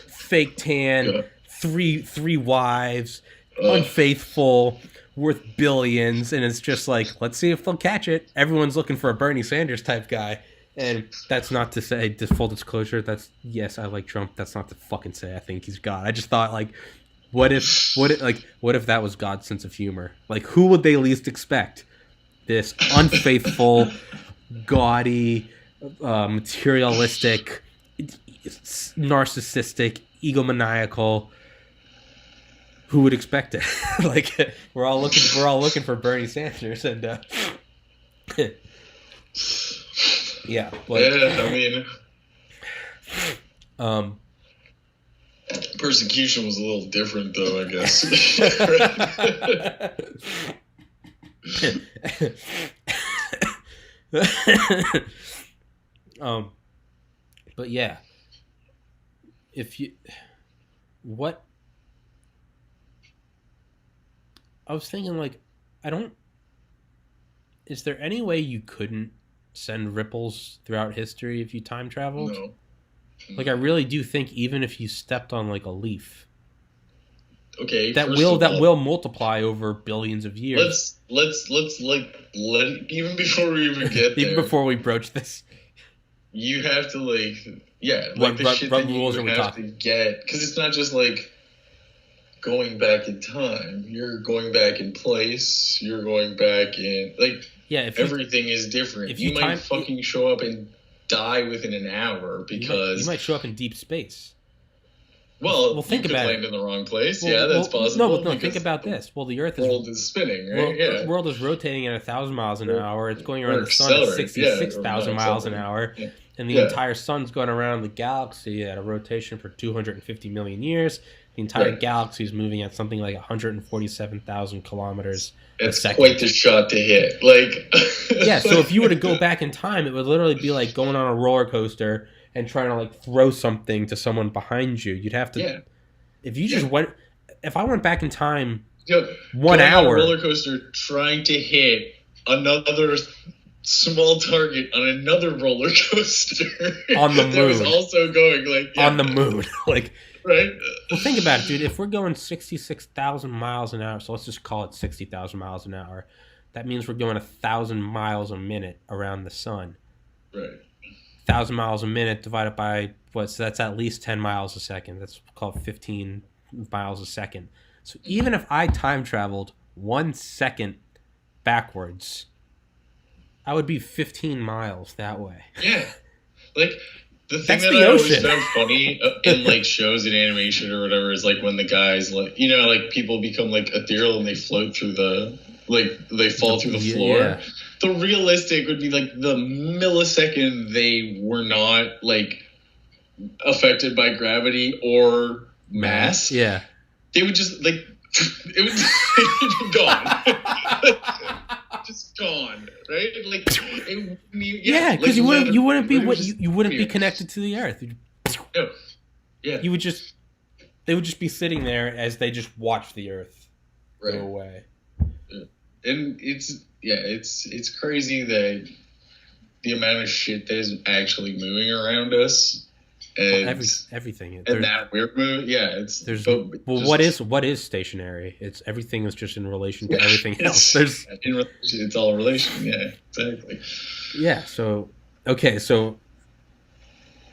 Fake tan, three wives, unfaithful, worth billions, and it's just like, let's see if they'll catch it. Everyone's looking for a Bernie Sanders type guy. And that's not to say, full disclosure, that's, yes, I like Trump. That's not to fucking say I think he's God. I just thought, like, what if that was God's sense of humor? Like, who would they least expect? This unfaithful, gaudy, materialistic, narcissistic, egomaniacal. Who would expect it? Like, we're all looking for Bernie Sanders, and yeah. But, yeah, I mean, persecution was a little different, though, I guess. But yeah, I was thinking, like, is there any way you couldn't send ripples throughout history if you time traveled? No. Like, I really do think even if you stepped on, like, a leaf, okay, that will multiply over billions of years. Let's even before we even get there, even before we broach this, you have to the shit what that rules you are we have talking? to get, because it's not just like going back in time. You're going back in place. You're going back in everything is different. If you might fucking show up and die within an hour because you might show up in deep space. Well, think about it. Land in the wrong place. That's possible. No. Think about this. Well, the world is spinning, right? The world is rotating at 1,000 miles an hour. It's going around the sun at 66,000 miles an hour, and the entire sun's going around the galaxy at a rotation for 250 million years. The entire galaxy is moving at something like 147,000 kilometers a second. It's quite the shot to hit. So if you were to go back in time, it would literally be like going on a roller coaster and trying to like throw something to someone behind you. You'd have to. If you just went, if I went back in time, 1 hour, on a roller coaster trying to hit another small target on another roller coaster on the moon, that was also going on the moon, like. Right. Well, think about it, dude. If we're going 66,000 miles an hour, so let's just call it 60,000 miles an hour, that means we're going 1,000 miles a minute around the sun. Right. 1,000 miles a minute divided by so that's at least 10 miles a second. That's called 15 miles a second. So even if I time traveled 1 second backwards, I would be 15 miles that way. Yeah. The thing That's that the I always ocean. found funny in shows and animation or whatever is when the guys people become ethereal and they float through they fall through the floor. Yeah. The realistic would be the millisecond they were not affected by gravity or mass. Yeah. They would just it would be gone. Just gone, right? Yeah, because you wouldn't be connected to the Earth. Yeah. They would just be sitting there as they just watch the Earth go away. And it's crazy that the amount of shit that is actually moving around us. And everything. And that we're moving. Yeah, what is stationary? It's everything is just in relation to everything else. It's all a relation. Yeah, exactly. Yeah. So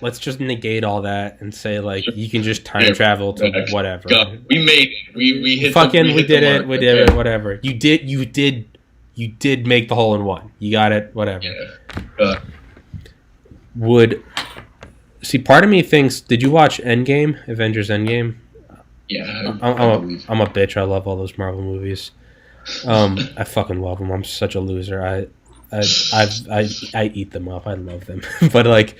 let's just negate all that and say like you can just time travel to whatever. God, we made it. We hit. We did it. We did it. Whatever. You did make the hole in one. You got it. Whatever. Yeah. See, part of me thinks, did you watch Endgame? Avengers Endgame? Yeah. I'm a bitch. I love all those Marvel movies. I fucking love them. I'm such a loser. I eat them up. I love them. But like,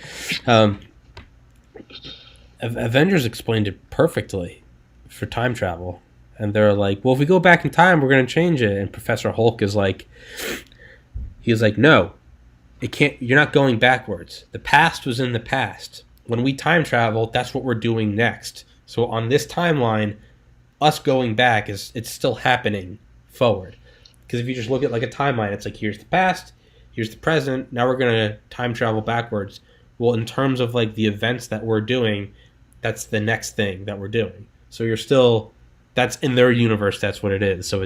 Avengers explained it perfectly for time travel. And they're like, well, if we go back in time, we're going to change it. And Professor Hulk is like, no, it can't. You're not going backwards. The past was in the past. When we time travel, that's what we're doing next. So on this timeline, us going back it's still happening forward. Because if you just look at like a timeline, it's like here's the past, here's the present. Now we're gonna time travel backwards. Well, in terms of like the events that we're doing, that's the next thing that we're doing. So you're still, that's in their universe. That's what it is. So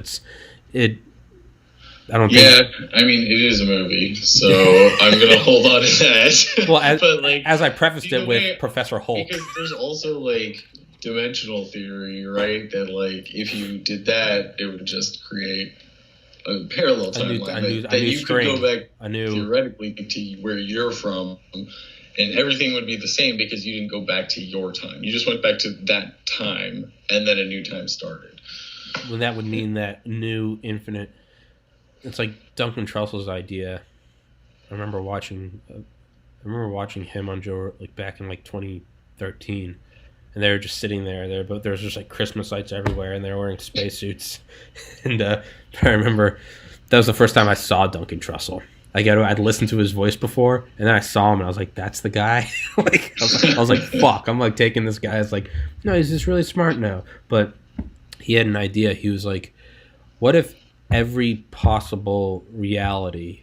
I don't think. Yeah, I mean, it is a movie, so I'm going to hold on to that. Well, as I prefaced it with Professor Hulk. Because there's also, like, dimensional theory, right? That, like, if you did that, it would just create a parallel timeline. That you could go back theoretically to where you're from, and everything would be the same because you didn't go back to your time. You just went back to that time, and then a new time started. Well, that would mean that new infinite... It's like Duncan Trussell's idea. I remember watching him on Joe like back in like 2013, and they were just sitting there. There was just like Christmas lights everywhere, and they were wearing spacesuits. And I remember that was the first time I saw Duncan Trussell. Like I'd listened to his voice before, and then I saw him, and I was like, "That's the guy." Like I was like, "Fuck!" I'm like taking this guy as like, no, he's just really smart now. But he had an idea. He was like, "What if every possible reality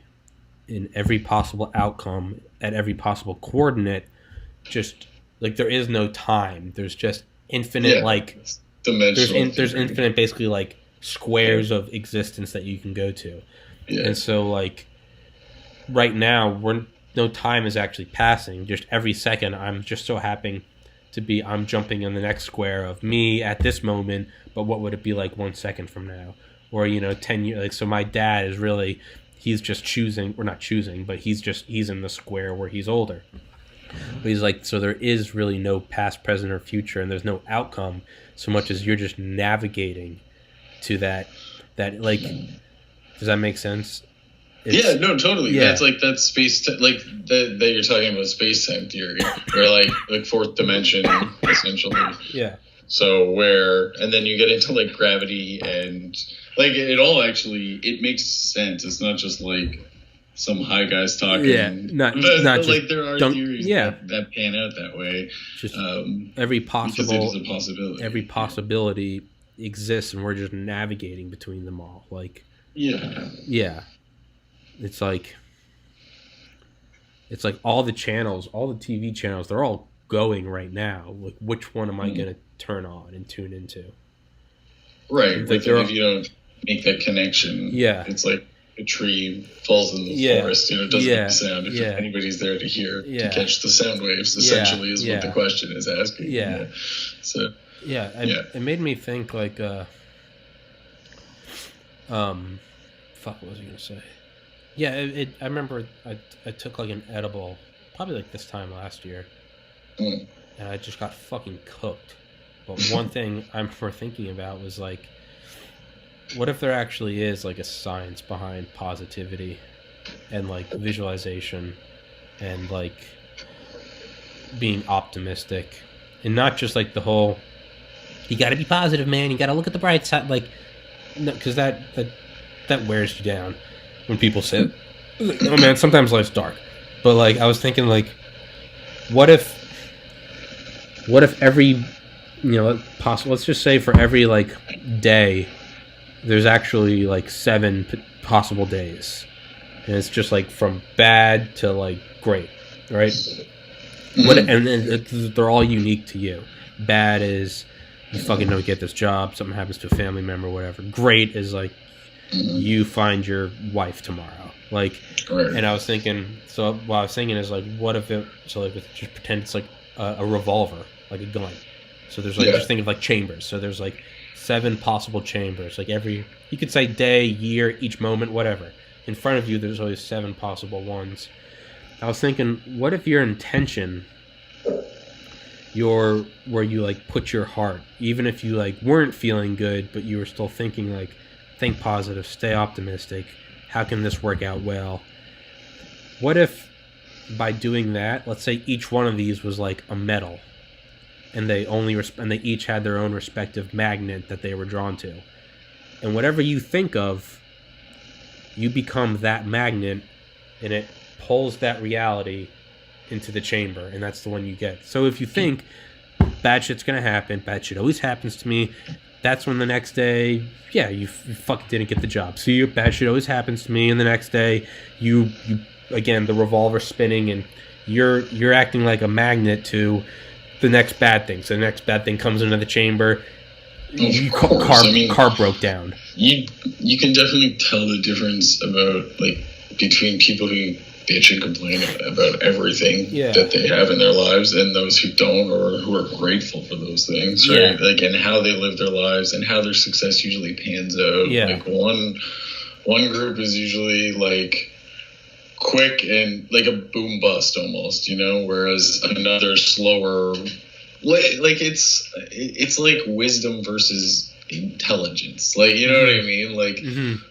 in every possible outcome at every possible coordinate, just like there is no time. There's just infinite there's infinite basically like squares of existence that you can go to." Yeah. And so like right now no time is actually passing. Just every second I'm just so happy to be I'm jumping in the next square of me at this moment, but what would it be like 1 second from now? Or, 10 years. Like, so my dad is really, he's just choosing, or not choosing, but he's in the square where he's older. But he's like, so there is really no past, present, or future, and there's no outcome so much as you're just navigating to that like, does that make sense? Yeah, no, totally. Yeah. That's space, that you're talking about space-time theory, where like fourth dimension, essentially. Yeah. So and then you get into like gravity and like it makes sense. It's not just like some high guys talking. Yeah, not like there are theories that pan out that way. Just every possibility. Every possibility exists, and we're just navigating between them all. Like yeah, it's like all the channels, all the TV channels, they're all going right now. Like, which one am I going to turn on and tune into? Right. Like if you don't make that connection, it's like a tree falls in the forest, it doesn't make a sound if anybody's there to hear, to catch the sound waves, essentially is what the question is asking. Yeah. So it made me think like fuck, what was I gonna say? I remember I took like an edible probably like this time last year, and I just got fucking cooked. But one thing I remember thinking about was like, what if there actually is like a science behind positivity and like visualization and like being optimistic, and not just like the whole you got to be positive, man, you got to look at the bright side, like, no, because that wears you down when people say, oh man, sometimes life's dark. But like I was thinking, like, what if every, possible, let's just say for every like day, there's actually like 7 possible days, and it's just like from bad to like great, right? Mm-hmm. And they're all unique to you. Bad is you fucking don't get this job, something happens to a family member, whatever. Great is like you find your wife tomorrow, like. Right. And I was thinking, so what I was thinking is like, what if it? So like, just pretend it's like a revolver, like a gun. So there's like, just think of like chambers. So there's like 7 possible chambers. Like you could say day, year, each moment, whatever. In front of you, there's always 7 possible ones. I was thinking, what if your intention, where you like put your heart, even if you like weren't feeling good, but you were still thinking like, think positive, stay optimistic. How can this work out well? What if by doing that, let's say each one of these was like a metal, and they each had their own respective magnet that they were drawn to, and whatever you think of, you become that magnet, and it pulls that reality into the chamber, and that's the one you get. So if you think bad shit's gonna happen, bad shit always happens to me, that's when the next day, you fucking didn't get the job. See, bad shit always happens to me, and the next day you again, the revolver spinning, and you're acting like a magnet to the next bad thing. So the next bad thing comes into the chamber. Car broke down. You can definitely tell the difference about like between people who bitch and complain about everything that they have in their lives and those who don't, or who are grateful for those things, right? Like, and how they live their lives and how their success usually pans out. Like one group is usually like quick and like a boom bust almost, whereas another slower, like it's like wisdom versus intelligence, like, you know what I mean? Like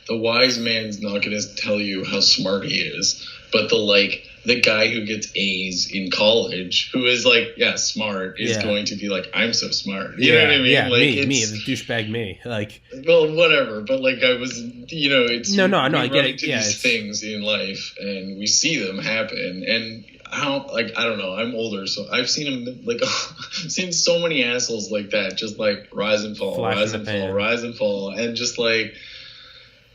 the wise man's not going to tell you how smart he is, but the guy who gets A's in college, who is like, smart, is going to be like, I'm so smart. You know what I mean? Yeah, like, me, the douchebag me. Like, well, whatever. But like, I was, it's no, I get it. These things in life, and we see them happen, and how, like, I don't know. I'm older, so I've seen them seen so many assholes like that, just like rise and fall, rise and fall, and just like.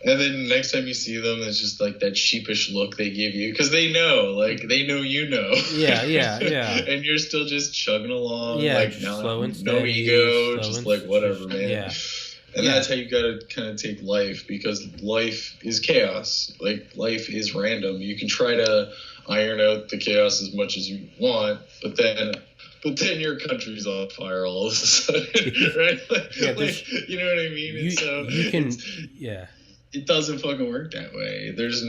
And then next time you see them, it's just like that sheepish look they give you, because they know you know. Yeah. And you're still just chugging along, like slow and steady, no ego, just like whatever, man. Yeah. And that's how you gotta kind of take life, because life is chaos. Like, life is random. You can try to iron out the chaos as much as you want, but then your country's on fire all of a sudden, right? You know what I mean? It doesn't fucking work that way. There's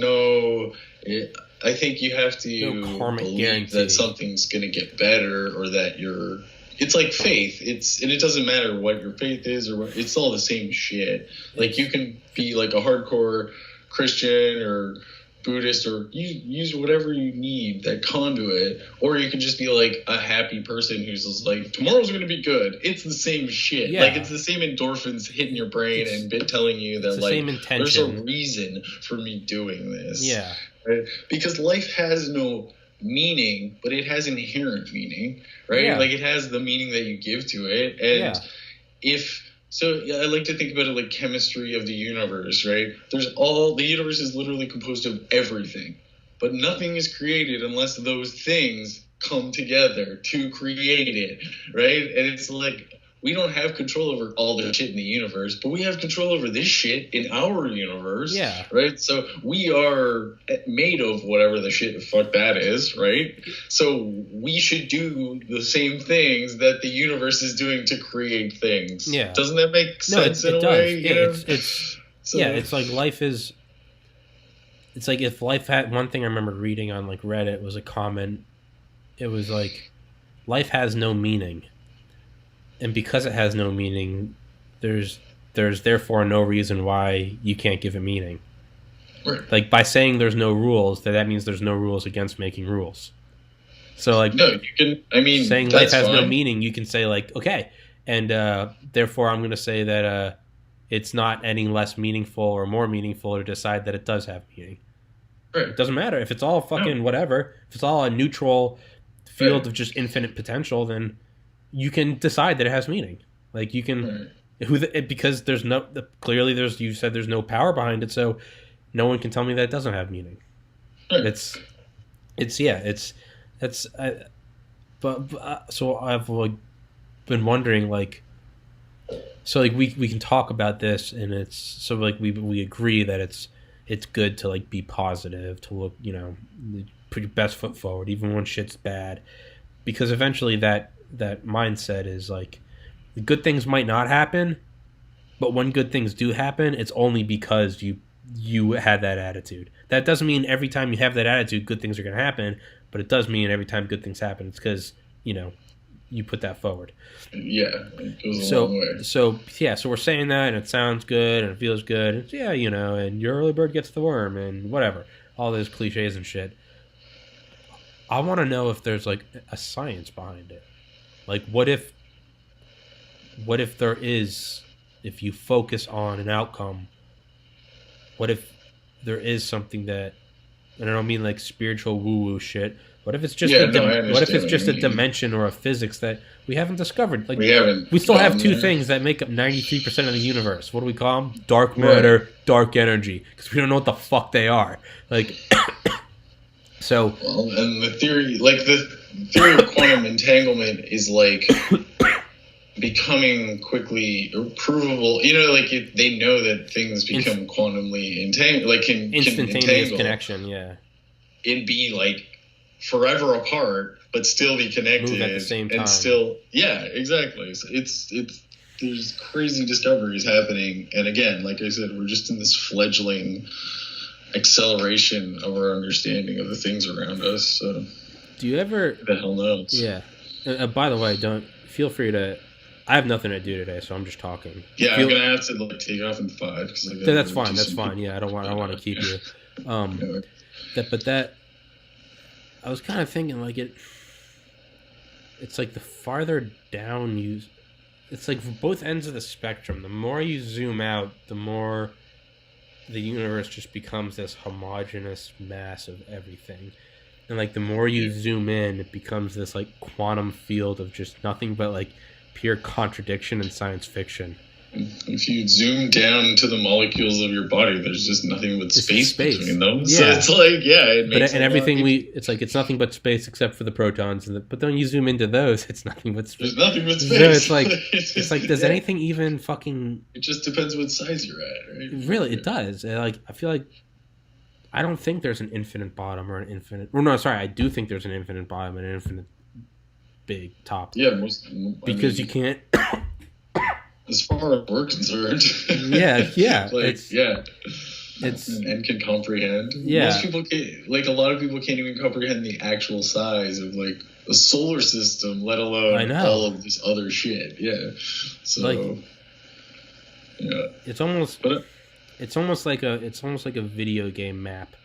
I think you have to believe guarantee that something's going to get better, or that it's like faith. And it doesn't matter what your faith is, or what, it's all the same shit. Like, you can be like a hardcore Christian or Buddhist, or use whatever you need, that conduit, or you can just be like a happy person who's just like, tomorrow's going to be good. It's the same shit. Like, it's the same endorphins hitting your brain and telling you that like, there's a reason for me doing this. Right? Because life has no meaning, but it has inherent meaning, right? Like, it has the meaning that you give to it. And I like to think about it like chemistry of the universe, right? The universe is literally composed of everything, but nothing is created unless those things come together to create it, right? And it's like, we don't have control over all the shit in the universe, but we have control over this shit in our universe, right? So we are made of whatever the shit the fuck that is, right? So we should do the same things that the universe is doing to create things. Doesn't that make sense in a way? It's like life is. It's like if life had one thing I remember reading on like Reddit was a comment. It was like, life has no meaning. And because it has no meaning, there's therefore no reason why you can't give it meaning. Right. Like, by saying there's no rules, that means there's no rules against making rules. So like, no, you can. I mean, saying life has no meaning, you can say like, okay, and therefore I'm going to say that it's not any less meaningful or more meaningful to decide that it does have meaning. Right. It doesn't matter if it's all fucking whatever. If it's all a neutral field of just infinite potential, then you can decide that it has meaning. Like you can, because there's no clearly you said there's no power behind it, so no one can tell me that it doesn't have meaning. Right. So I've like been wondering like. So like we can talk about this, and it's so like we agree that it's good to like be positive, to look, you know, put your best foot forward even when shit's bad, because eventually that mindset is like the good things might not happen, but when good things do happen, it's only because you had that attitude. That doesn't mean every time you have that attitude good things are going to happen, but it does mean every time good things happen it's because, you know, you put that forward. Yeah, it goes a long way. So we're saying that, and it sounds good, and it feels good. And yeah, you know, and your early bird gets the worm, and whatever, all those cliches and shit. I want to know if there's like a science behind it. Like, what if there is, if you focus on an outcome, what if there is something that, and I don't mean like spiritual woo-woo shit. What if it's just a dimension or a physics that we haven't discovered? Like we still have two things that make up 93% of the universe. What do we call them? Dark matter, dark energy, because we don't know what the fuck they are. Like, so. Well, and the theory of quantum entanglement is like becoming quickly provable. You know, like they know that things become quantumly entangled, like instantaneous connection. Yeah, it'd be like forever apart, but still be connected. Move at the same time. And still, yeah, exactly. So it's there's crazy discoveries happening, and again, like I said, we're just in this fledgling acceleration of our understanding of the things around us. So, do you ever? Who the hell knows? Yeah. By the way, don't feel free to. I have nothing to do today, so I'm just talking. Yeah, I'm gonna have to like take off in 5 because that's fine. That's fine. Yeah, I don't want to keep you. I was kind of thinking like it's like the farther down it's like for both ends of the spectrum. The more you zoom out, the more the universe just becomes this homogeneous mass of everything. And like the more you zoom in, it becomes this like quantum field of just nothing but like pure contradiction and science fiction. If you zoom down to the molecules of your body, there's just nothing but space between them. Yeah. So it's like, it makes it's like it's nothing but space except for the protons. But then you zoom into those, it's nothing but space. There's nothing but space. So it's like, does anything even fucking? It just depends what size you're at, right? Really, it does. Like I feel like I don't think there's an infinite bottom or an infinite. Well, no, sorry, I do think there's an infinite bottom and an infinite big top. Yeah, because you can't. As far as we're concerned. Yeah. It's and can comprehend. Yeah. Most people can't, like a lot of people can't even comprehend the actual size of like a solar system, let alone all of this other shit. Yeah. So like, yeah. It's almost like a video game map.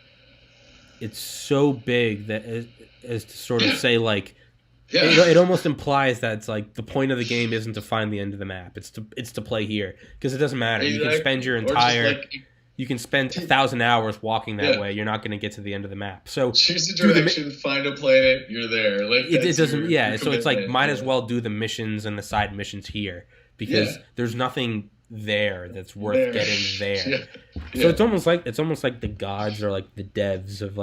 It's so big that as to sort of say like it almost implies that it's like the point of the game isn't to find the end of the map. It's to play here because it doesn't matter. Exactly. You can spend your entire you can spend 1,000 hours walking that way. You're not going to get to the end of the map. So choose a direction, find a planet, you're there. Like it doesn't. Your so it's like might as well do the missions and the side missions here because there's nothing there that's worth getting there. So it's almost like the gods or like the devs of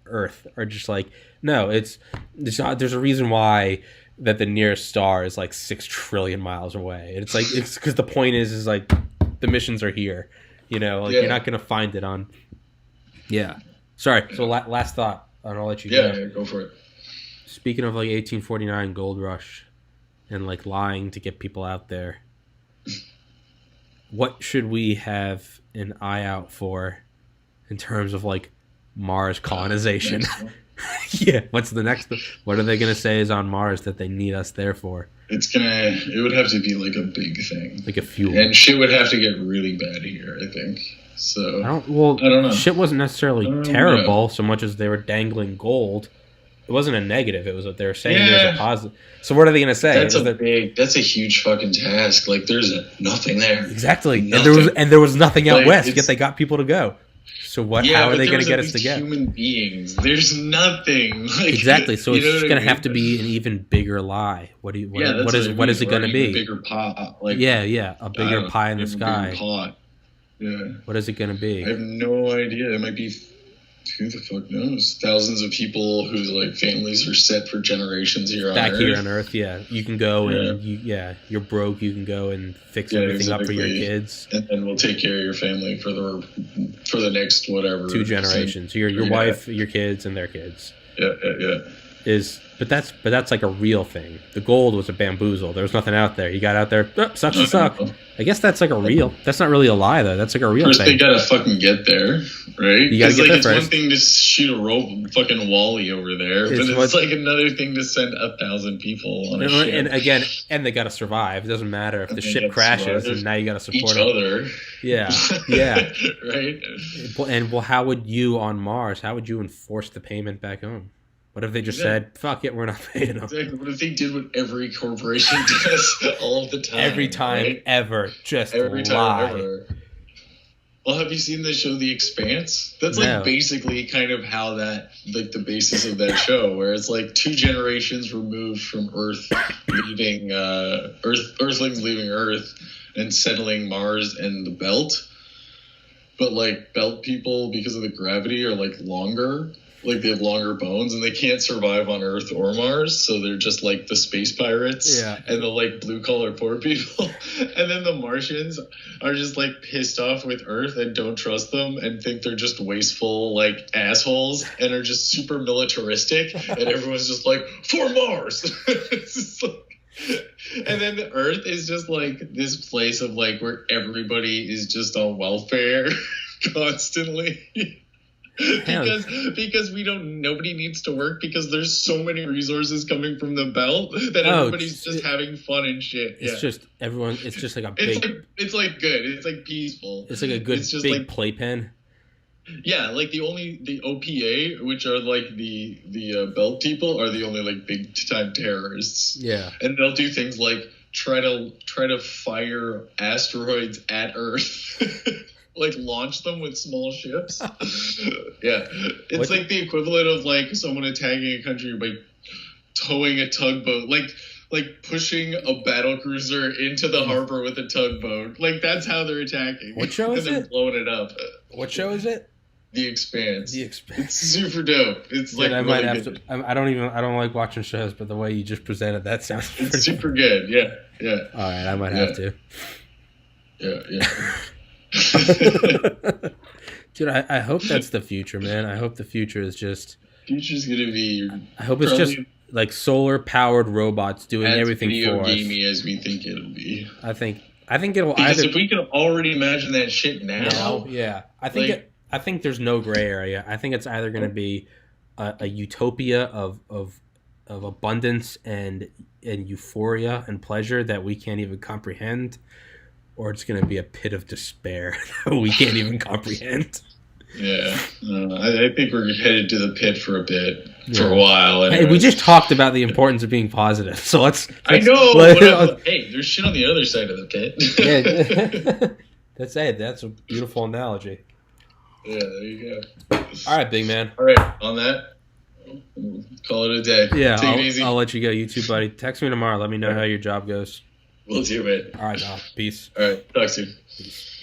Earth are just like, no, there's a reason why that the nearest star is like 6 trillion miles away. And it's because the point is like the missions are here, you know, like you're not gonna find it on. Yeah. Sorry. So last thought, and I'll let you go. Yeah, go for it. Speaking of like 1849 gold rush, and like lying to get people out there, what should we have an eye out for in terms of like Mars colonization? What's the next? What are they going to say is on Mars that they need us there for? It would have to be like a big thing. Like a fuel. And shit would have to get really bad here, I think. So I don't know. Shit wasn't necessarily terrible so much as they were dangling gold. It wasn't a negative. It was what they were saying there's a positive. So what are they going to say? That's a huge fucking task. Like there's nothing there. Exactly. Nothing. And there was nothing out west, yet they got people to go. So what? How are they going to get us together? Human beings. There's nothing. Like, exactly. So it's just going to have to be an even bigger lie. What is it going to be? A bigger pot. Like, a bigger pie in the sky. Pot. Yeah. What is it going to be? I have no idea. It might be. Who the fuck knows? Thousands of people whose like families are set for generations here on Earth. Back here on Earth, yeah. You can go and you're broke. You can go and fix everything up for your kids, and then we'll take care of your family for the next whatever 2 generations. Your wife, your kids, and their kids. Yeah. But that's like a real thing. The gold was a bamboozle. There was nothing out there. You got out there, sucks to suck. I guess that's like a real. That's not really a lie though. That's like a real first thing. They gotta fucking get there, right? You gotta get there it's first. One thing to shoot a fucking Wally over there, but it's like another thing to send 1,000 people on a ship. And again, they gotta survive. It doesn't matter if the ship crashes, and now you gotta support each other. Yeah. Right. And how would you on Mars? How would you enforce the payment back home? What if they just said, fuck it, we're not paying them? Exactly. What if they did what every corporation does all of the time? Every time, right? Ever. Just every time, ever. Well, have you seen the show The Expanse? That's like basically kind of how that, like the basis of that show, where it's like 2 generations removed from Earth leaving, Earthlings leaving Earth and settling Mars and the Belt. But like Belt people, because of the gravity, are like longer. Like they have longer bones and they can't survive on Earth or Mars, so they're just like the space pirates and the like blue collar poor people. And then the Martians are just like pissed off with Earth and don't trust them and think they're just wasteful like assholes and are just super militaristic and everyone's just like, for Mars. It's just like, and then the Earth is just like this place of like where everybody is just on welfare constantly. Because nobody needs to work because there's so many resources coming from the Belt that everybody's just having fun and shit. It's just everyone. It's just like a big. It's like good. It's like peaceful. It's like a good big like, playpen. Yeah, like the OPA, which are like the Belt people, are the only like big time terrorists. Yeah, and they'll do things like try to fire asteroids at Earth. Like launch them with small ships. It's like the equivalent of like someone attacking a country by towing a tugboat, like pushing a battle cruiser into the harbor with a tugboat. Like that's how they're attacking. What show is it? And then blowing it up. What show is it? The Expanse. The Expanse. It's super dope. It's like I might have to. I don't like watching shows, but the way you just presented that sounds. It's super good. Yeah. All right, I might have to. Yeah. Dude, I hope that's the future, man. I hope the future is just. Future's gonna be. I hope it's just like solar powered robots doing everything for us. As gamey as we think it'll be. I think it'll because if we can already imagine that shit now. Yeah. I think there's no gray area. I think it's either gonna be a utopia of abundance and euphoria and pleasure that we can't even comprehend. Or it's going to be a pit of despair that we can't even comprehend. Yeah. I think we're headed to the pit for a bit, for a while. Anyways. Hey, we just talked about the importance of being positive. So let's I know. Hey, there's shit on the other side of the pit. That's it. That's a beautiful analogy. Yeah, there you go. All right, big man. All right, on that, call it a day. Yeah, Take it easy. I'll let you go. You too, buddy. Text me tomorrow. Let me know how your job goes. We'll do it. All right, peace. All right, talk soon. Peace.